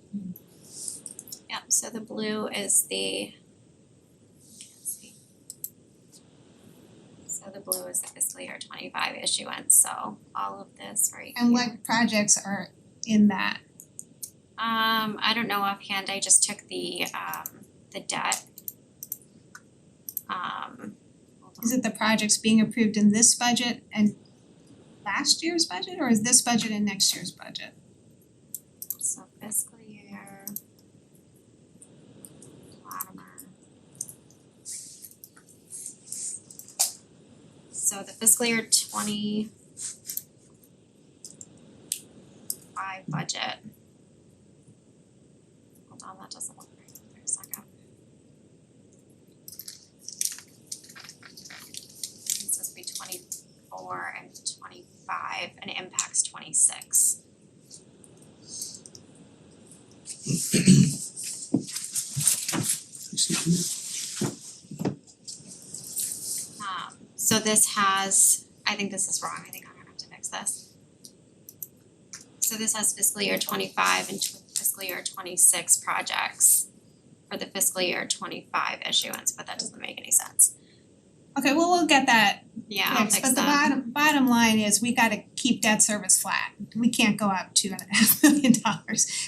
Yep, so the blue is the, let's see. So the blue is the fiscal year 25 issuance, so all of this right here. And what projects are in that? I don't know offhand, I just took the debt. Hold Is on. it the projects being approved in this budget and last year's budget, or is this budget and next year's budget? So fiscal year, Latimer. So the fiscal year 25 budget. Hold on, that doesn't look right, wait a second. It's supposed to be 24 and 25 and it impacts 26. So this has, I think this is wrong, I think I'm gonna have to fix this. So this has fiscal year 25 and fiscal year 26 projects for the fiscal year 25 issuance, but that doesn't make any sense. Okay, well, we'll get that Yeah, I'll next, fix but the that. bottom line is we gotta keep debt service flat. We can't go up $2.5 million.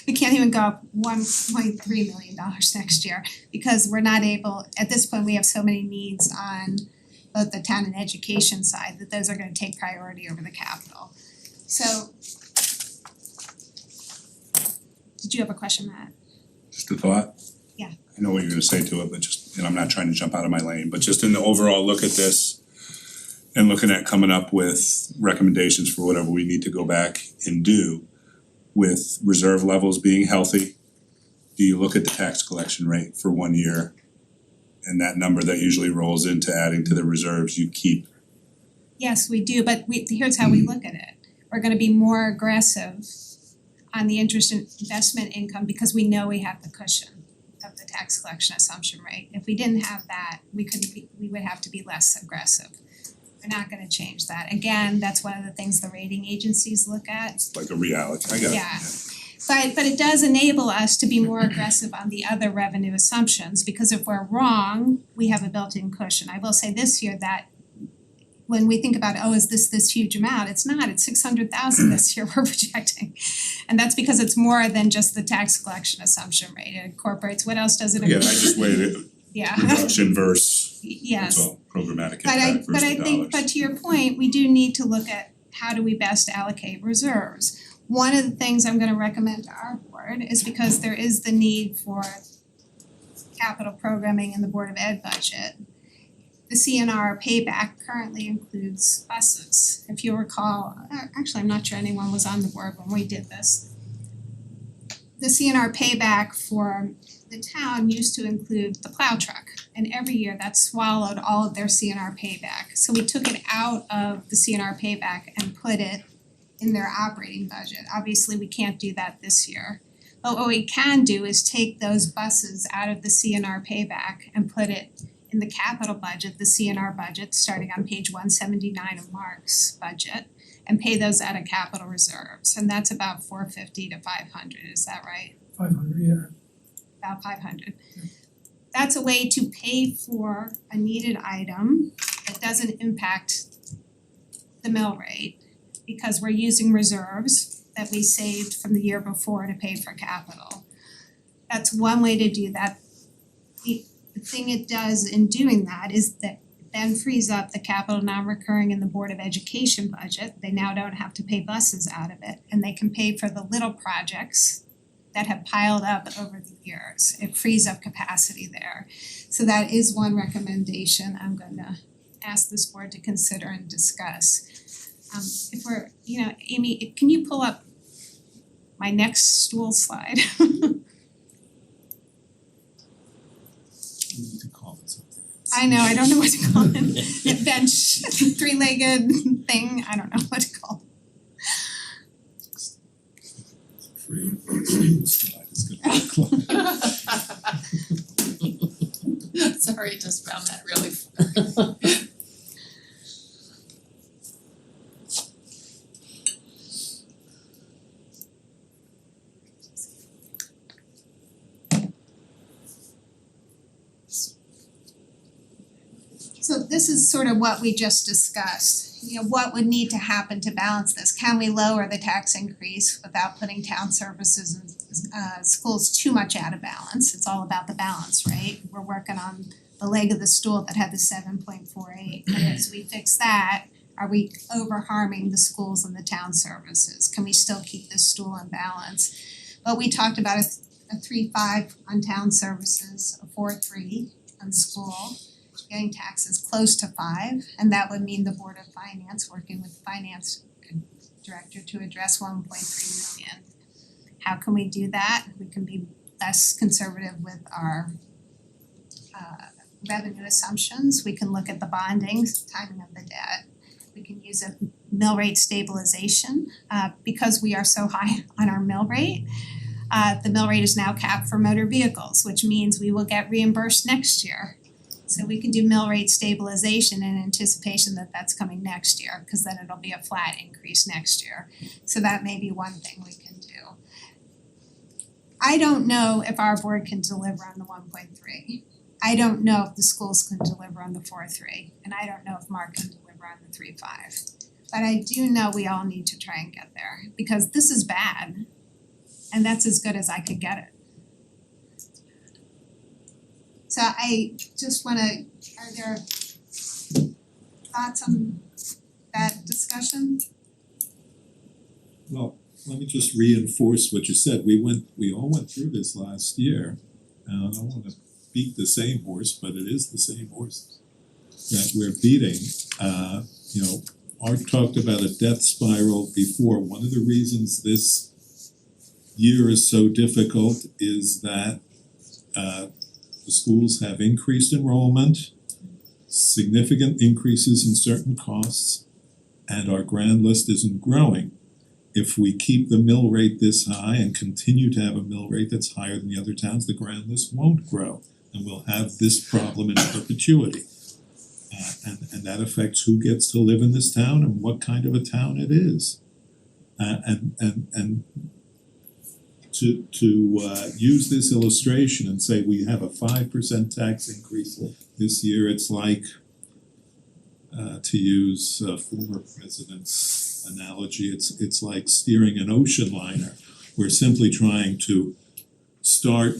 We can't even go up $1.3 million next year because we're not able, at this point, we have so many needs on both the town and education side that those are gonna take priority over the capital. So did you have a question, Matt? Just a thought? Yeah. I know what you're gonna say to it, but just, and I'm not trying to jump out of my lane, but just in the overall look at this and looking at coming up with recommendations for whatever we need to go back and do, with reserve levels being healthy, do you look at the tax collection rate for 1 year? And that number that usually rolls into adding to the reserves you keep. Yes, we do, but here's how we look at it. We're gonna be more aggressive on the interest and investment income because we know we have the cushion of the tax collection assumption rate. If we didn't have that, we would have to be less aggressive. We're not gonna change that. Again, that's one of the things the rating agencies look at. It's like a reality, I got it. Yeah. But it does enable us to be more aggressive on the other revenue assumptions, because if we're wrong, we have a built-in cushion. I will say this year that when we think about, oh, is this huge amount, it's not, it's 600,000 this year we're projecting. And that's because it's more than just the tax collection assumption rate, it incorporates, what else does it Yeah, I include? just weighed it, Yeah. reduction versus, Yes. that's all, programmatic But impact versus the dollars. but to your point, we do need to look at how do we best allocate reserves. One of the things I'm gonna recommend to our board is because there is the need for capital programming in the Board of Ed budget. The CNR payback currently includes buses. If you recall, actually, I'm not sure anyone was on the board when we did this. The CNR payback for the town used to include the plow truck. And every year that swallowed all of their CNR payback. So we took it out of the CNR payback and put it in their operating budget. Obviously, we can't do that this year. But what we can do is take those buses out of the CNR payback and put it in the capital budget, the CNR budget, starting on page 179 of Mark's budget, and pay those out of capital reserves. And that's about 450 to 500, is that right? 500, yeah. About 500. That's a way to pay for a needed item that doesn't impact the mill rate, because we're using reserves that we saved from the year before to pay for capital. That's one way to do that. The thing it does in doing that is that it then frees up the capital non-recurring in the Board of Education budget. They now don't have to pay buses out of it, and they can pay for the little projects that have piled up over the years. It frees up capacity there. So that is one recommendation I'm gonna ask this board to consider and discuss. If we're, Amy, can you pull up my next stool slide? We need to call it something. I know, I don't know what to call it. The bench, three-legged thing, I don't know what to call it. Slide is gonna be close. Sorry, I just found that really funny. So this is sort of what we just discussed. What would need to happen to balance this? Can we lower the tax increase without putting town services and schools too much out of balance? It's all about the balance, right? We're working on the leg of the stool that had the 7.48. But as we fix that, are we over harming the schools and the town services? Can we still keep this stool in balance? But we talked about a 3.5 on town services, a 4.3 on school, getting taxes close to 5, and that would mean the Board of Finance working with the Finance Director to address 1.3 million. How can we do that? We can be less conservative with our revenue assumptions. We can look at the bonding, timing of the debt. We can use a mill rate stabilization because we are so high on our mill rate. The mill rate is now capped for motor vehicles, which means we will get reimbursed next year. So we can do mill rate stabilization in anticipation that that's coming next year, because then it'll be a flat increase next year. So that may be one thing we can do. I don't know if our board can deliver on the 1.3. I don't know if the schools can deliver on the 4.3, and I don't know if Mark can deliver on the 3.5. But I do know we all need to try and get there, because this is bad, and that's as good as I could get it. So I just wanna, are there thoughts on that discussion? Well, let me just reinforce what you said. We all went through this last year. And I don't wanna beat the same horse, but it is the same horse that we're beating. Art talked about a death spiral before. One of the reasons this year is so difficult is that the schools have increased enrollment, significant increases in certain costs, and our grand list isn't growing. If we keep the mill rate this high and continue to have a mill rate that's higher than the other towns, the grand list won't grow, and we'll have this problem in perpetuity. And that affects who gets to live in this town and what kind of a town it is. And to use this illustration and say we have a 5% tax increase this year, it's like to use a former president's analogy, it's like steering an ocean liner. We're simply trying to start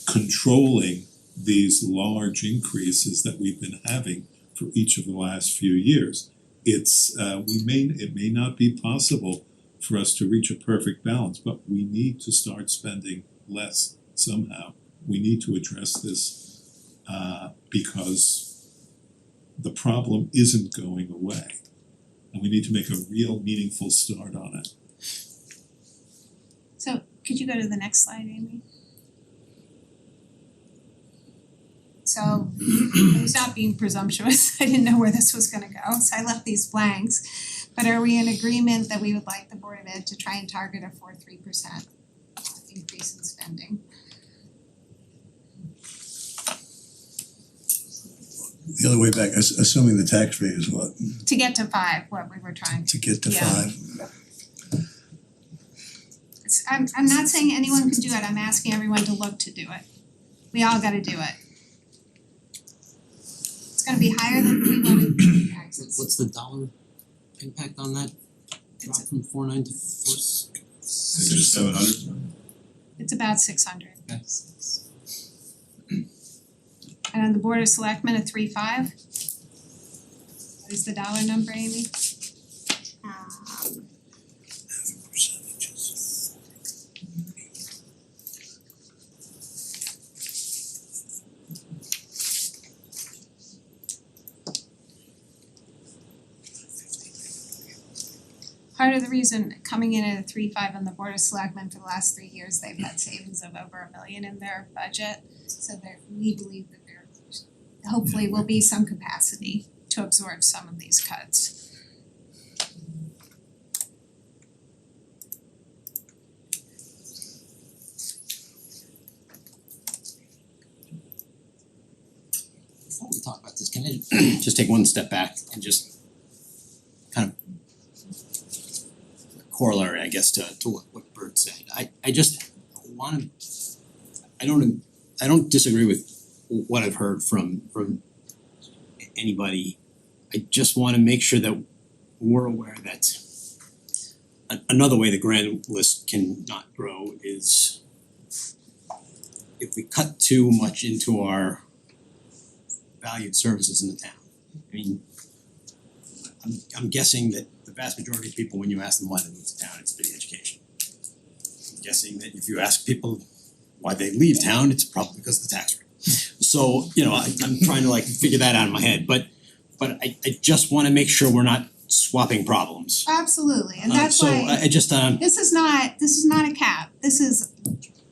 controlling these large increases that we've been having for each of the last few years. It may not be possible for us to reach a perfect balance, but we need to start spending less somehow. We need to address this because the problem isn't going away. And we need to make a real meaningful start on it. So could you go to the next slide, Amy? So I was not being presumptuous, I didn't know where this was gonna go, so I left these blanks. But are we in agreement that we would like the Board of Ed to try and target a 4.3% increase in spending? The other way back, assuming the tax rate is what? To get to 5, what we were trying To get to Yeah. 5? I'm not saying anyone can do it, I'm asking everyone to look to do it. We all gotta do it. It's gonna be higher than we wanted to taxes. What's the dollar impact on that? Drop from 4.9 to 4. It's just 700. It's about 600. And on the Board of Selectmen, a 3.5. What is the dollar number, Amy? Part of the reason coming in at a 3.5 on the Board of Selectmen for the last 3 years, they've had savings of over $1 million in their budget. So we believe that there hopefully will be some capacity to absorb some of these cuts. Before we talk about this, can I just take one step back and just kind of corollary, I guess, to what Bert said. I just wanna, I don't disagree with what I've heard from anybody. I just wanna make sure that we're aware that another way the grand list can not grow is if we cut too much into our valued services in the town. I mean, I'm guessing that the vast majority of people, when you ask them why they move to town, it's for the education. I'm guessing that if you ask people why they leave town, it's probably because of the tax rate. So, I'm trying to figure that out in my head, but I just wanna make sure we're not swapping problems. Absolutely, and that's why So I just this is not a cap. This is,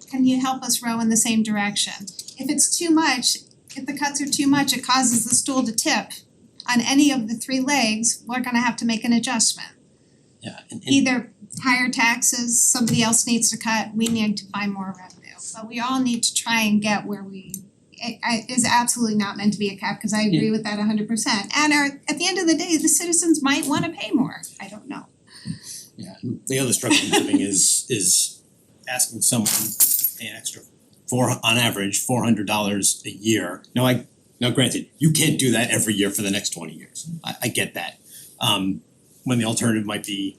can you help us row in the same direction? If it's too much, if the cuts are too much, it causes the stool to tip on any of the 3 legs, we're gonna have to make an adjustment. Yeah, and Either higher taxes, somebody else needs to cut, we need to find more revenue. But we all need to try and get where it is absolutely not meant to be a cap, cause I agree with that 100%. And at the end of the day, the citizens might wanna pay more, I don't know. Yeah, the other struggle I'm having is asking someone to pay an extra on average $400 a year. Now granted, you can't do that every year for the next 20 years. I get that. When the alternative might be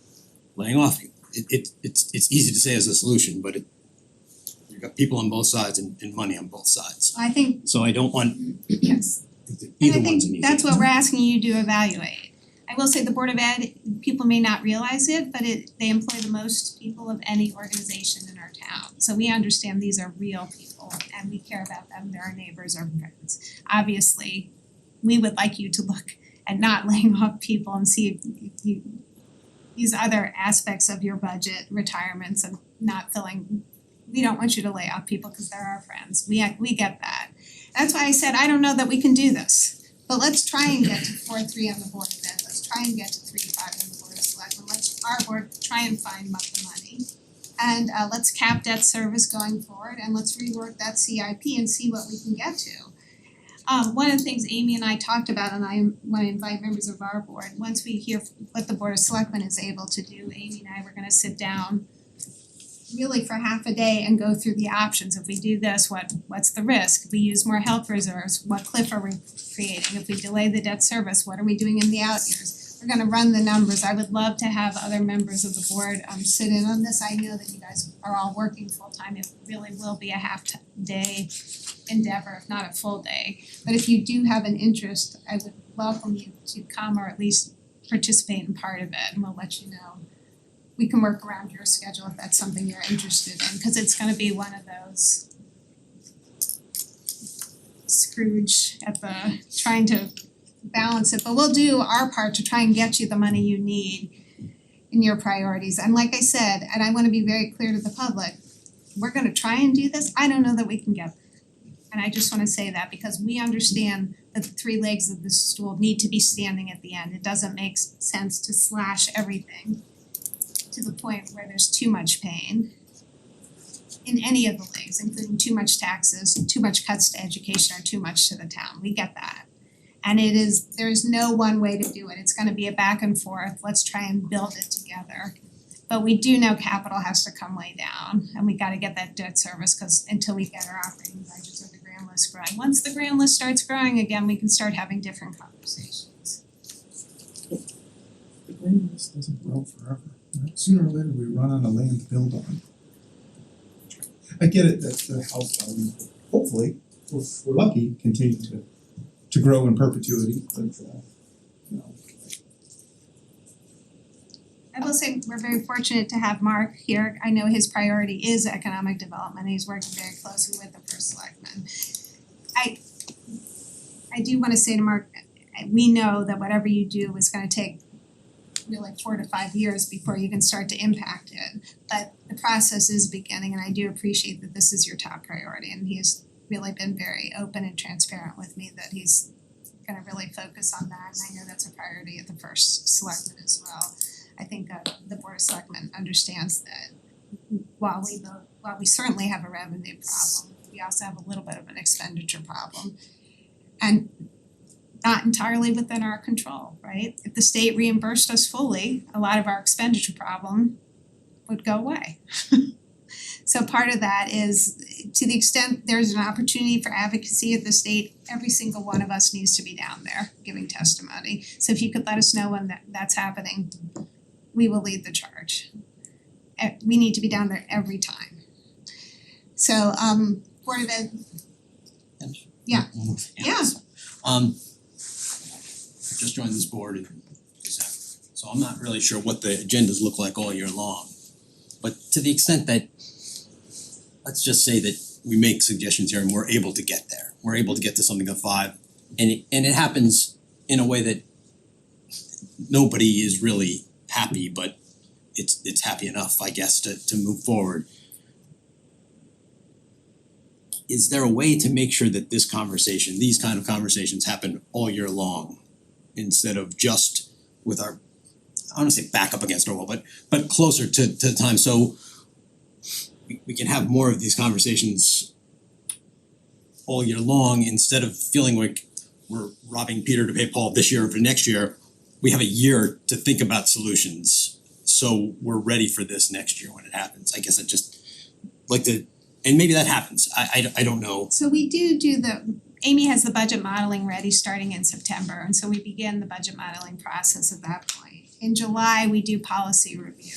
laying off. It's easy to say as a solution, but you've got people on both sides and money on both sides. I think, So I don't want yes. either And I one's an think easy. that's what we're asking you to evaluate. I will say the Board of Ed, people may not realize it, but they employ the most people of any organization in our town. So we understand these are real people and we care about them, they're our neighbors, our friends. Obviously, we would like you to look at not laying off people and see if you these other aspects of your budget, retirements and not filling we don't want you to lay off people because they're our friends. We get that. That's why I said, I don't know that we can do this. But let's try and get to 4-3 on the Board of Ed. Let's try and get to 3-5 on the Board of Selectmen. Let's our board try and find the money. And let's cap debt service going forward and let's rework that CIP and see what we can get to. One of the things Amy and I talked about, and I want to invite members of our board, once we hear what the Board of Selectmen is able to do, Amy and I were gonna sit down really for half a day and go through the options. If we do this, what's the risk? If we use more health reserves, what cliff are we creating? If we delay the debt service, what are we doing in the out years? We're gonna run the numbers. I would love to have other members of the board sit in on this. I know that you guys are all working full time. It really will be a half day endeavor, if not a full day. But if you do have an interest, I would welcome you to come or at least participate in part of it, and we'll let you know. We can work around your schedule if that's something you're interested in, cause it's gonna be one of those Scrooge at the trying to balance it, but we'll do our part to try and get you the money you need in your priorities. And like I said, and I wanna be very clear to the public, we're gonna try and do this. I don't know that we can get there. And I just wanna say that because we understand that the three legs of the stool need to be standing at the end. It doesn't make sense to slash everything to the point where there's too much pain in any of the legs, including too much taxes, too much cuts to education, or too much to the town. We get that. And there's no one way to do it. It's gonna be a back and forth. Let's try and build it together. But we do know capital has to come way down and we gotta get that debt service, cause until we get our operating budgets or the grand list growing. Once the grand list starts growing again, we can start having different conversations. The grand list doesn't grow forever. Right? Sooner or later, we run out of land to build on. I get it that the house value, hopefully, if we're lucky, continue to grow in perpetuity, but you know. I will say we're very fortunate to have Mark here. I know his priority is economic development. He's working very closely with the first selectman. I do wanna say to Mark, we know that whatever you do is gonna take really 4 to 5 years before you can start to impact it. But the process is beginning and I do appreciate that this is your top priority and he's really been very open and transparent with me that he's gonna really focus on that and I know that's a priority of the first selectman as well. I think the Board of Selectmen understands that while we certainly have a revenue problem, we also have a little bit of an expenditure problem. And not entirely within our control, right? If the state reimbursed us fully, a lot of our expenditure problem would go away. So part of that is, to the extent there's an opportunity for advocacy at the state, every single one of us needs to be down there giving testimony. So if you could let us know when that's happening, we will lead the charge. We need to be down there every time. So Board of Ed. Yeah. Yeah. Just joined this board in December, so I'm not really sure what the agendas look like all year long. But to the extent that, let's just say that we make suggestions here and we're able to get there, we're able to get to something of 5, and it happens in a way that nobody is really happy, but it's happy enough, I guess, to move forward. Is there a way to make sure that these kind of conversations happen all year long? Instead of just with our, I don't wanna say back up against our wall, but closer to the time, so we can have more of these conversations all year long instead of feeling like we're robbing Peter to pay Paul this year or for next year. We have a year to think about solutions, so we're ready for this next year when it happens. I guess I just like to, and maybe that happens, I don't know. So we do Amy has the budget modeling ready starting in September, and so we begin the budget modeling process at that point. In July, we do policy review.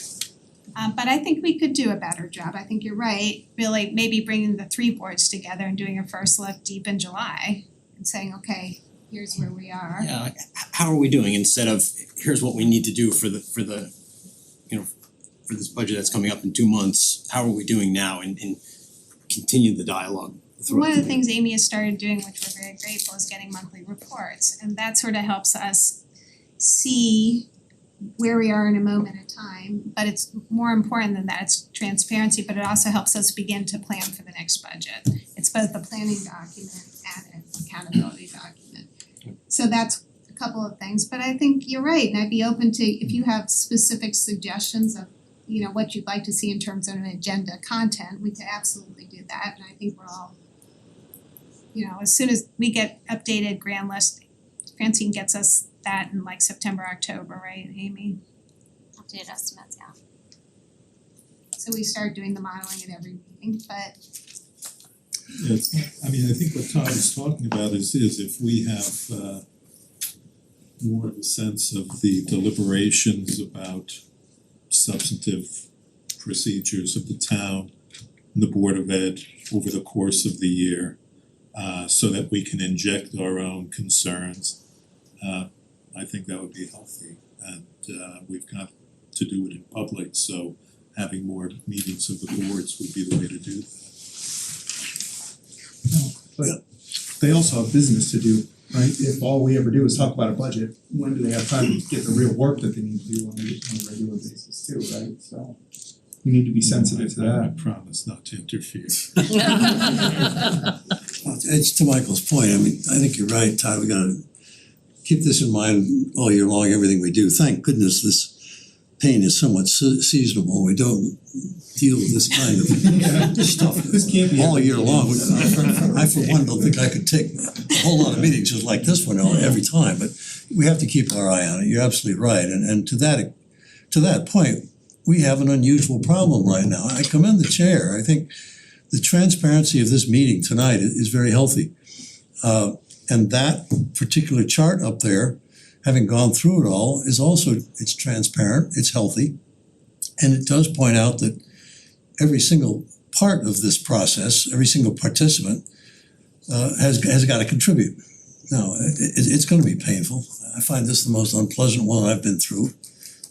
But I think we could do a better job. I think you're right, really maybe bringing the 3 boards together and doing a first look deep in July and saying, okay, here's where we are. Yeah, like, how are we doing instead of here's what we need to do for the you know, for this budget that's coming up in 2 months, how are we doing now and continue the dialogue. One of the things Amy has started doing, which we're very grateful, is getting monthly reports, and that sort of helps us see where we are in a moment in time, but it's more important than that, it's transparency, but it also helps us begin to plan for the next budget. It's both a planning document and an accountability document. So that's a couple of things, but I think you're right, and I'd be open to, if you have specific suggestions of, you know, what you'd like to see in terms of an agenda content, we could absolutely do that, and I think we're all, you know, as soon as we get updated grand list, Francine gets us that in like September, October, right, Amy? Updated estimates, yeah. So we start doing the modeling at every meeting, but Yes, I mean, I think what Todd is talking about is if we have more of a sense of the deliberations about substantive procedures of the town, and the Board of Ed over the course of the year, so that we can inject our own concerns, I think that would be healthy. And we've got to do it in public, so having more meetings of the boards would be the way to do that. But they also have business to do, right? If all we ever do is talk about a budget, when do they have time to get the real work that they need to do on a regular basis too, right? So we need to be sensitive to I that. promise not to interfere. It's to Michael's point, I mean, I think you're right, Todd, we gotta keep this in mind all year long, everything we do. Thank goodness this pain is somewhat seasonable, we don't deal with this kind of stuff This can't be all year long. I for one don't think I could take a whole lot of meetings just like this one every time, but we have to keep our eye on it, you're absolutely right, and to that point, we have an unusual problem right now. I commend the chair, I think the transparency of this meeting tonight is very healthy. And that particular chart up there, having gone through it all, is also, it's transparent, it's healthy. And it does point out that every single part of this process, every single participant has got to contribute. Now, it's gonna be painful. I find this the most unpleasant one I've been through.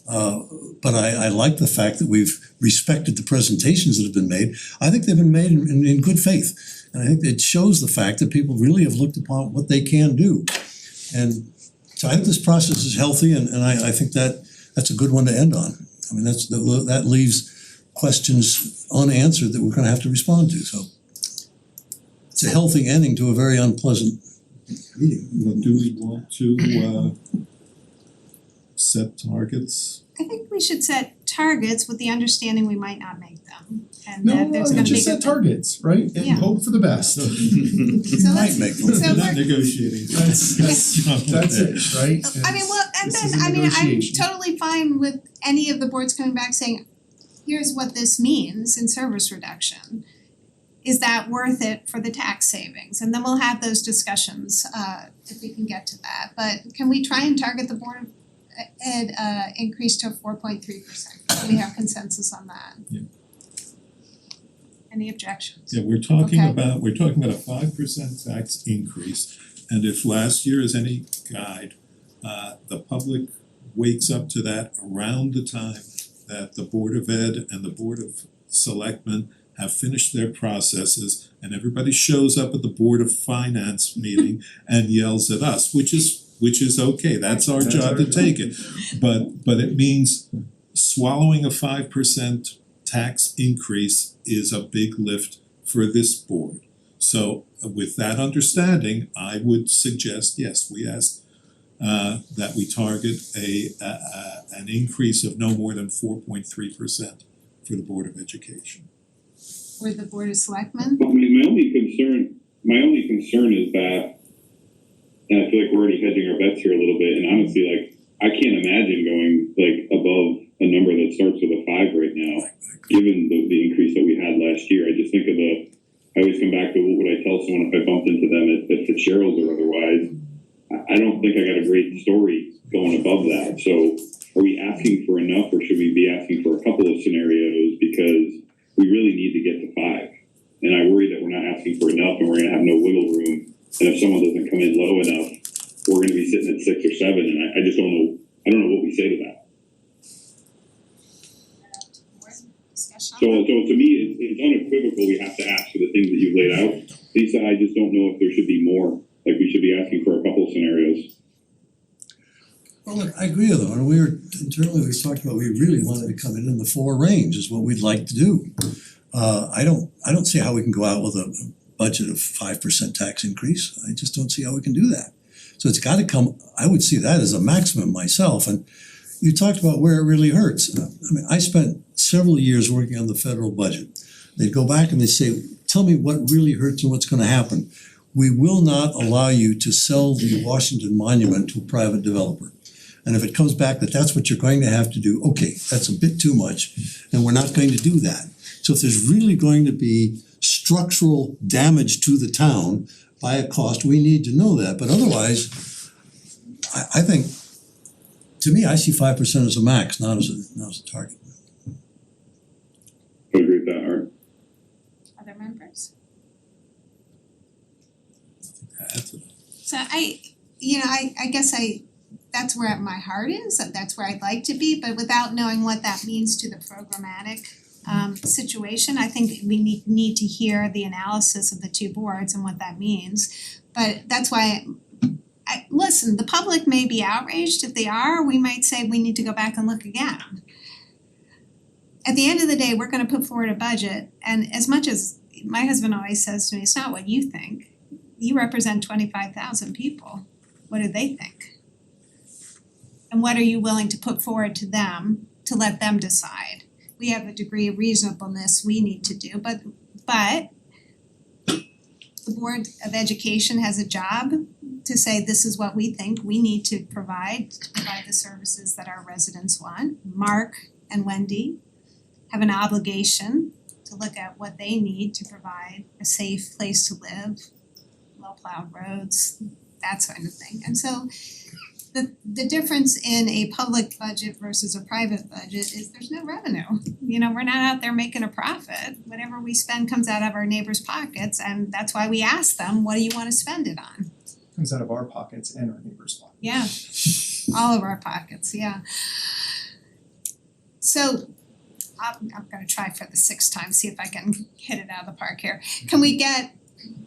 But I like the fact that we've respected the presentations that have been made. I think they've been made in good faith. And I think it shows the fact that people really have looked upon what they can do. And so I think this process is healthy, and I think that's a good one to end on. I mean, that leaves questions unanswered that we're gonna have to respond to, so. It's a healthy ending to a very unpleasant meeting. Well, do we want to set targets? I think we should set targets with the understanding we might not make them, and that there's gonna be. Just set targets, right? And Yeah. hope for the best. You So might let's- make them, so you're not we're- negotiating. That's it, right? I mean, well, and This is then, a I mean, I'm negotiation. totally fine with any of the boards coming back saying, here's what this means in service reduction. Is that worth it for the tax savings? And then we'll have those discussions, if we can get to that. But can we try and target the Board of Ed, increase to 4.3%? Do we have consensus on that? Yeah. Any objections? Yeah, we're talking Okay. about a 5% tax increase, and if last year is any guide, the public wakes up to that around the time that the Board of Ed and the Board of Selectmen have finished their processes, and everybody shows up at the Board of Finance meeting and yells at us, which is okay, that's our job to take it. But it means swallowing a 5% tax increase is a big lift for this board. So with that understanding, I would suggest, yes, we ask that we target an increase of no more than 4.3% for the Board of Education. Or the Board of Selectmen? Well, I mean, my only concern is that, and I feel like we're already hedging our bets here a little bit, and honestly, like, I can't imagine going like above a number that starts with a 5 right now, given the increase that we had last year. I just think of I always come back to what would I tell someone if I bumped into them at Fitzgerald's or otherwise. I don't think I got a great story going above that. So are we asking for enough, or should we be asking for a couple of scenarios, because we really need to get to 5. And I worry that we're not asking for enough and we're gonna have no wiggle room. And if someone doesn't come in low enough, we're gonna be sitting at 6 or 7, and I just don't know, I don't know what we say to that. So to me, it's unequivocal, we have to ask for the things that you've laid out. Lisa, I just don't know if there should be more, like we should be asking for a couple of scenarios. Well, look, I agree with them, and internally, we talked about, we really wanted to come in the 4 range is what we'd like to do. I don't see how we can go out with a budget of 5% tax increase, I just don't see how we can do that. So it's gotta come, I would see that as a maximum myself, and you talked about where it really hurts. I mean, I spent several years working on the federal budget. They'd go back and they'd say, tell me what really hurts and what's gonna happen. We will not allow you to sell the Washington Monument to a private developer. And if it comes back that that's what you're going to have to do, okay, that's a bit too much, and we're not going to do that. So if there's really going to be structural damage to the town by a cost, we need to know that, but otherwise, I think, to me, I see 5% as a max, not as a target. I agree with that, Art. Other members? That's it. So I guess that's where my heart is, that's where I'd like to be, but without knowing what that means to the programmatic situation, I think we need to hear the analysis of the two boards and what that means. But that's why listen, the public may be outraged. If they are, we might say we need to go back and look again. At the end of the day, we're gonna put forward a budget, and as much as my husband always says to me, it's not what you think. You represent 25,000 people. What do they think? And what are you willing to put forward to them to let them decide? We have a degree of reasonableness we need to do, but the Board of Education has a job to say this is what we think we need to provide the services that our residents want. Mark and Wendy have an obligation to look at what they need to provide a safe place to live, well-plowed roads, that sort of thing. And so the difference in a public budget versus a private budget is there's no revenue. You know, we're not out there making a profit. Whatever we spend comes out of our neighbors' pockets, and that's why we ask them, what do you want to spend it on? Comes out of our pockets and our neighbors' pockets. Yeah, all of our pockets, yeah. So I'm gonna try for the 6th time, see if I can hit it out of the park here. Can we get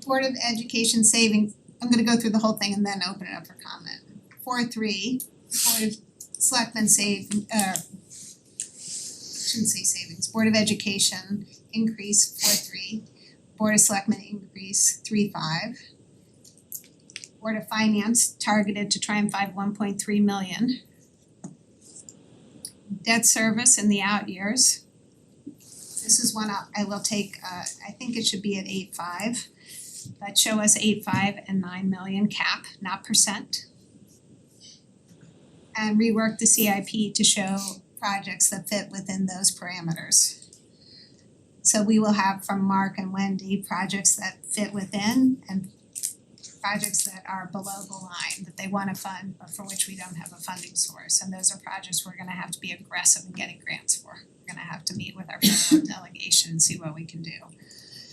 Board of Education savings? I'm gonna go through the whole thing and then open it up for comment. 4.3, Board of Selectmen shouldn't say savings, Board of Education increase 4.3, Board of Selectmen increase 3.5. Board of Finance targeted to try and find 1.3 million. Debt service in the out years. This is one I will take, I think it should be at 8.5. But show us 8.5 and 9 million cap, not percent. And rework the CIP to show projects that fit within those parameters. So we will have from Mark and Wendy projects that fit within and projects that are below the line that they wanna fund but for which we don't have a funding source. And those are projects we're gonna have to be aggressive in getting grants for. We're gonna have to meet with our federal delegation and see what we can do.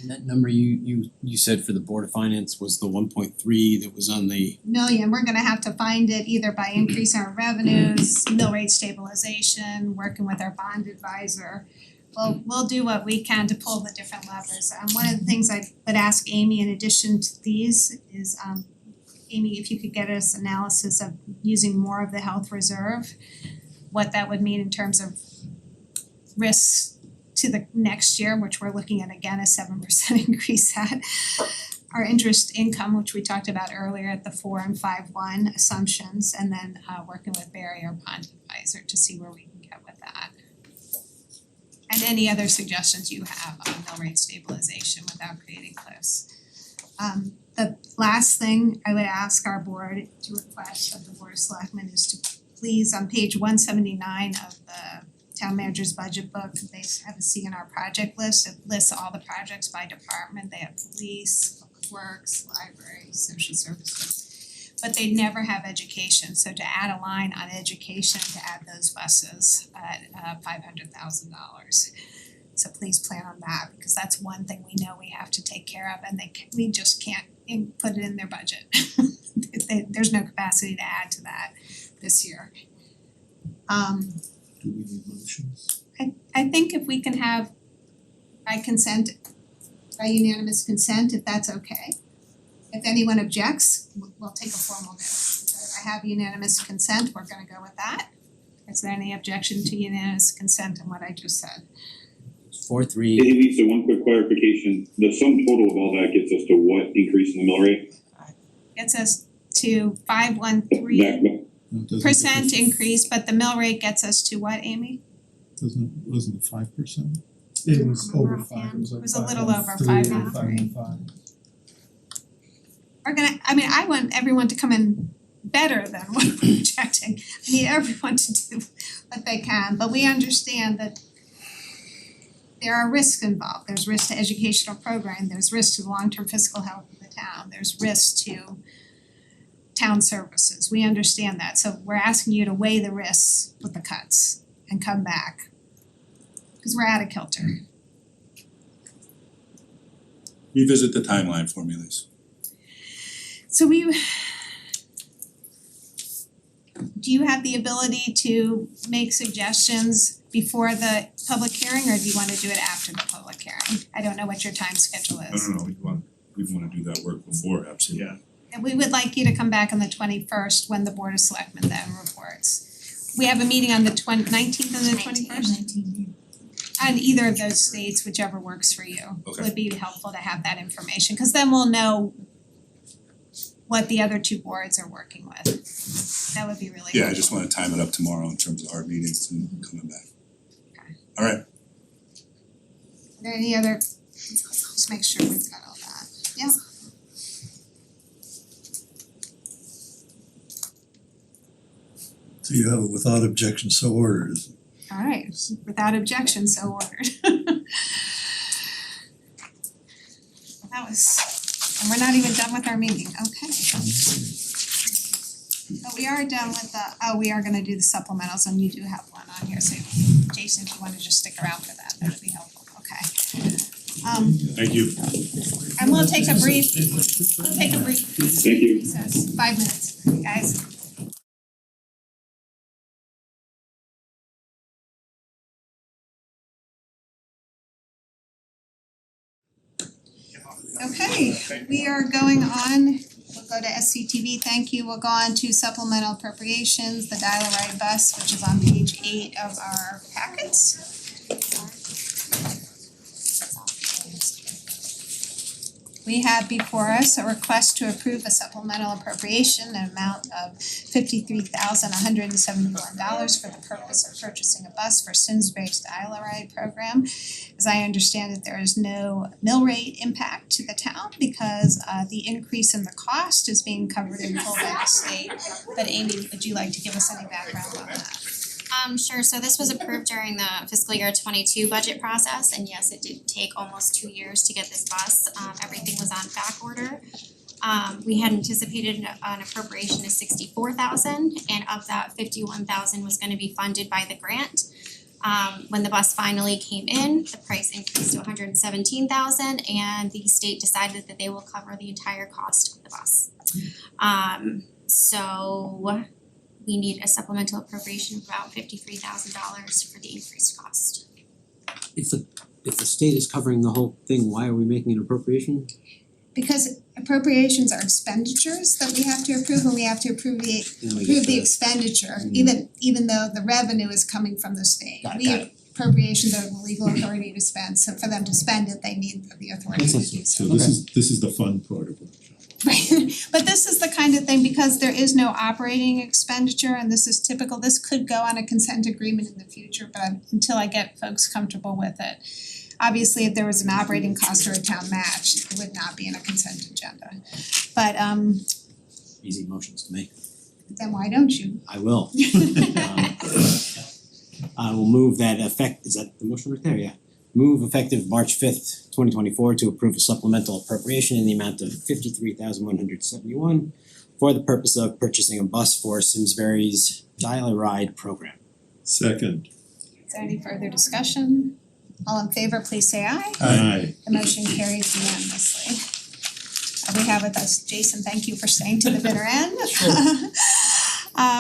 And that number you said for the Board of Finance was the 1.3 that was on the, Million, we're gonna have to find it either by increasing our revenues, mill rate stabilization, working with our bond advisor. We'll do what we can to pull the different levers. One of the things I would ask Amy in addition to these is Amy, if you could get us analysis of using more of the health reserve, what that would mean in terms of risks to the next year, which we're looking at again a 7% increase at. Our interest income, which we talked about earlier at the 4 and 5.1 assumptions, and then working with Barry, our bond advisor, to see where we can get with that. And any other suggestions you have on mill rate stabilization without creating cliffs. The last thing I would ask our board to request of the Board of Selectmen is to please, on page 179 of the town manager's budget book, they have a CNR project list. It lists all the projects by department. They have police, public works, library, social services. But they never have education, so to add a line on education to add those buses at $500,000. So please plan on that, because that's one thing we know we have to take care of, and we just can't put it in their budget. There's no capacity to add to that this year. Do we need motions? I think if we can have by consent, by unanimous consent, if that's okay. If anyone objects, we'll take a formal vote. I have unanimous consent, we're gonna go with that. Is there any objection to unanimous consent on what I just said? 4-3. Hey Lisa, one quick clarification, the sum total of all that gets us to what increase in the mill rate? Gets us to 513% No, doesn't it- increase, but the mill rate gets us to what, Amy? wasn't it 5%? It was over Offhand. five, it was like It was a little over 5.3, 5.3. 5.5. I want everyone to come in better than what we're projecting. I need everyone to do what they can, but we understand that there are risks involved. There's risk to educational program, there's risk to the long-term fiscal health of the town, there's risk to town services. We understand that, so we're asking you to weigh the risks with the cuts and come back. Cause we're out of kilter. Revisit the timeline for me, Lisa. So do you have the ability to make suggestions before the public hearing, or do you wanna do it after the public hearing? I don't know what your time schedule is. No, we'd wanna do that work before, absolutely. Yeah. And we would like you to come back on the 21st when the Board of Selectmen then reports. We have a meeting on the 19th and the 21st? On either of those dates, whichever works for you. Okay. Would be helpful to have that information, cause then we'll know what the other two boards are working with. That would be really helpful. Yeah, I just wanna time it up tomorrow in terms of our meetings and coming back. Okay. Alright, Are there any other, just make sure we've got all that. Yeah. So you have it without objection, so ordered. All right, without objection, so ordered. That was, and we're not even done with our meeting, okay. But we are done with we are gonna do the supplementals, and you do have one on here, so Jason, if you wanna just stick around for that, that would be helpful, okay. thank you. And we'll take a brief Thank you. recess, 5 minutes, guys. Okay, we are going on, we'll go to SCTV, thank you, we'll go on to supplemental appropriations, the dial-a-ride bus, which is on page 8 of our packets. We have before us a request to approve a supplemental appropriation, an amount of $53,171 for the purpose of purchasing a bus for Simsbury's dial-a-ride program. As I understand it, there is no mill rate impact to the town because the increase in the cost is being covered in full by the state. But Amy, would you like to give us any background on that? Sure, so this was approved during the fiscal year 22 budget process, and yes, it did take almost 2 years to get this bus. Everything was on back order. We had anticipated an appropriation of 64,000, and of that 51,000 was gonna be funded by the grant. When the bus finally came in, the price increased to 117,000, and the state decided that they will cover the entire cost of the bus. So we need a supplemental appropriation of about $53,000 for the increased cost. If the state is covering the whole thing, why are we making an appropriation? Because appropriations are expenditures that we have to approve, and we have to approve the Then we get expenditure, Mm. even though the revenue is coming from the state. Got it, We got have appropriations are the legal authority to spend, so for them to spend it, they need the authority to do so. So this is the fun part of it. Right, but this is the kind of thing, because there is no operating expenditure and this is typical, this could go on a consent agreement in the future, but until I get folks comfortable with it. Obviously, if there was an operating cost or a town match, it would not be in a consent agenda. But Easy motions to make. then why don't you? I will. I will move that is that the motion right there? Yeah. Move effective March 5th, 2024 to approve a supplemental appropriation in the amount of 53,171 for the purpose of purchasing a bus for Simsbury's dial-a-ride program. Second. Is there any further discussion? All in favor, please say aye. Aye. The motion carries unanimously. We have with us Jason, thank you for staying to the bitter end.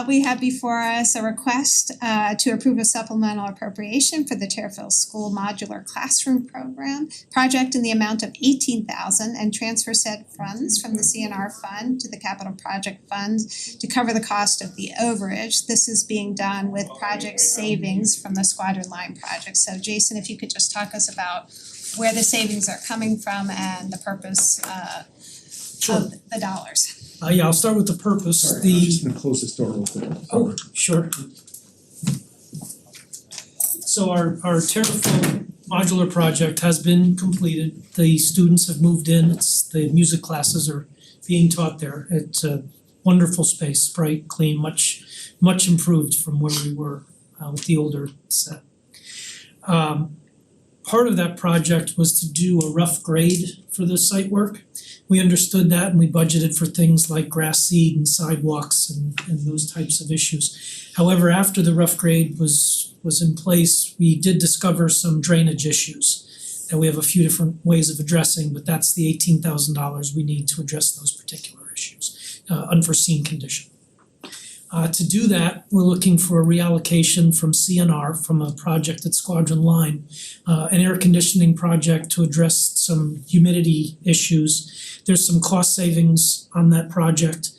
We have before us a request to approve a supplemental appropriation for the Terriffill School Modular Classroom Program project in the amount of $18,000 and transfer said funds from the CNR fund to the capital project fund to cover the cost of the overage. This is being done with project savings from the Squadron Line project. So Jason, if you could just talk us about where the savings are coming from and the purpose of the dollars. Yeah, I'll start with the purpose. Sorry, I'm just gonna close this door real quick. Oh, sure. So our Terriffill modular project has been completed. The students have moved in. The music classes are being taught there. It's a wonderful space, bright, clean, much improved from where we were with the older set. Part of that project was to do a rough grade for the site work. We understood that and we budgeted for things like grass seed and sidewalks and those types of issues. However, after the rough grade was in place, we did discover some drainage issues that we have a few different ways of addressing, but that's the $18,000 we need to address those particular issues, unforeseen condition. To do that, we're looking for a reallocation from CNR from a project at Squadron Line, an air conditioning project to address some humidity issues. There's some cost savings on that project,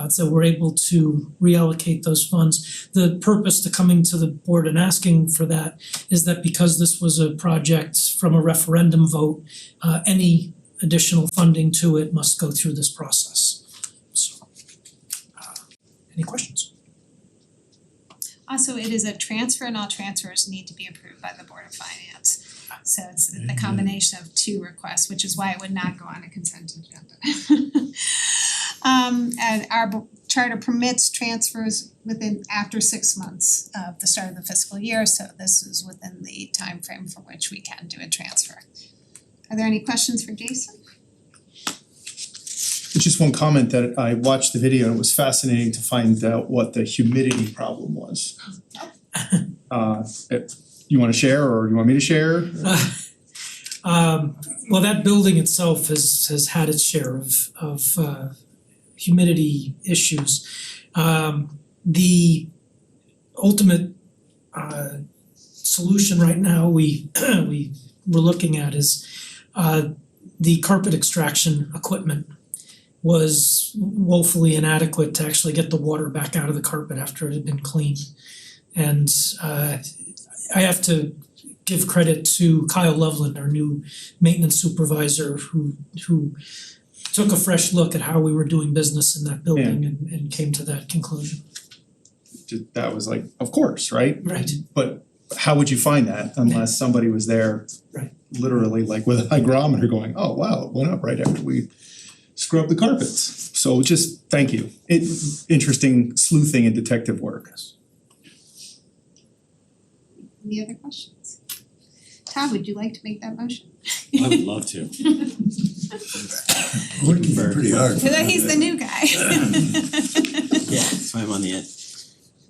so we're able to reallocate those funds. The purpose to coming to the board and asking for that is that because this was a project from a referendum vote, any additional funding to it must go through this process. So, any questions? Also, it is a transfer and all transfers need to be approved by the Board of Finance. So it's the combination of two requests, which is why it would not go on a consent agenda. And our charter permits transfers after 6 months of the start of the fiscal year, so this is within the time frame for which we can do a transfer. Are there any questions for Jason? Just one comment that I watched the video and it was fascinating to find out what the humidity problem was. You wanna share or you want me to share? Well, that building itself has had its share of humidity issues. The ultimate solution right now we're looking at is the carpet extraction equipment was woefully inadequate to actually get the water back out of the carpet after it had been cleaned. And I have to give credit to Kyle Loveland, our new maintenance supervisor, who took a fresh look at how we were doing business in that building and came to that conclusion. That was like, of course, right? Right. But how would you find that unless somebody was there Right. literally like with a hygrometer going, oh wow, it went up right after we scrubbed the carpets. So just thank you. Interesting sleuthing and detective work. Any other questions? Todd, would you like to make that motion? I would love to. Working pretty hard. He's the new guy. Yeah, that's why I'm on the end.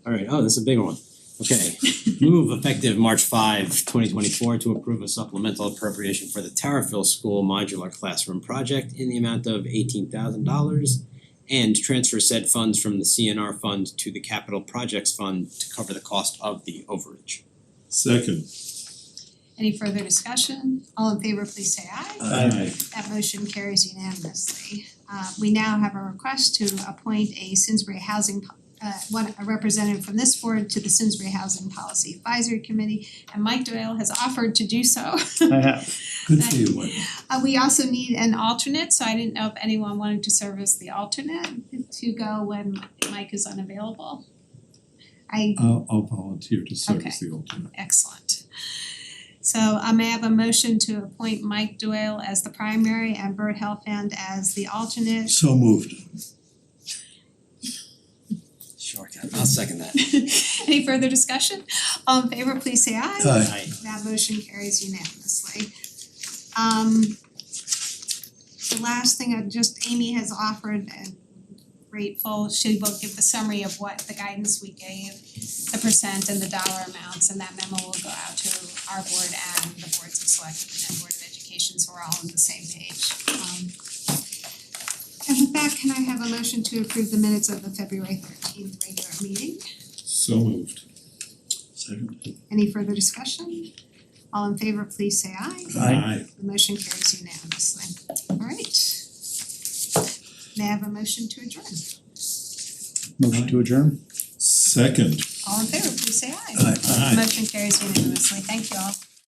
Alright, oh, this is a bigger one. Okay, move effective March 5, 2024 to approve a supplemental appropriation for the Terriffill School Modular Classroom Project in the amount of $18,000 and transfer said funds from the CNR fund to the capital projects fund to cover the cost of the overage. Second. Any further discussion? All in favor, please say aye. Aye. That motion carries unanimously. We now have a request to appoint a Simsbury Housing a representative from this board to the Simsbury Housing Policy Advisory Committee, and Mike Doyle has offered to do so. I have. Good for you, Mike. We also need an alternate, so I didn't know if anyone wanted to serve as the alternate to go when Mike is unavailable. I'll volunteer to serve Okay. as the alternate. Excellent. So may I have a motion to appoint Mike Doyle as the primary and Bert Helfand as the alternate? So moved. Sure, I'll second that. Any further discussion? All in favor, please say aye. Aye. That motion carries unanimously. The last thing Amy has offered and grateful, she will give the summary of what the guidance we gave, the percent and the dollar amounts, and that memo will go out to our board and the boards of selectmen and board of education, so we're all on the same page. with that, can I have a motion to approve the minutes of the February 13th regular meeting? So moved. Second. Any further discussion? All in favor, please say aye. Aye. The motion carries unanimously. Alright. May I have a motion to adjourn? Motion to adjourn? Second. All in favor, please say aye. Aye. Motion carries unanimously. Thank you all.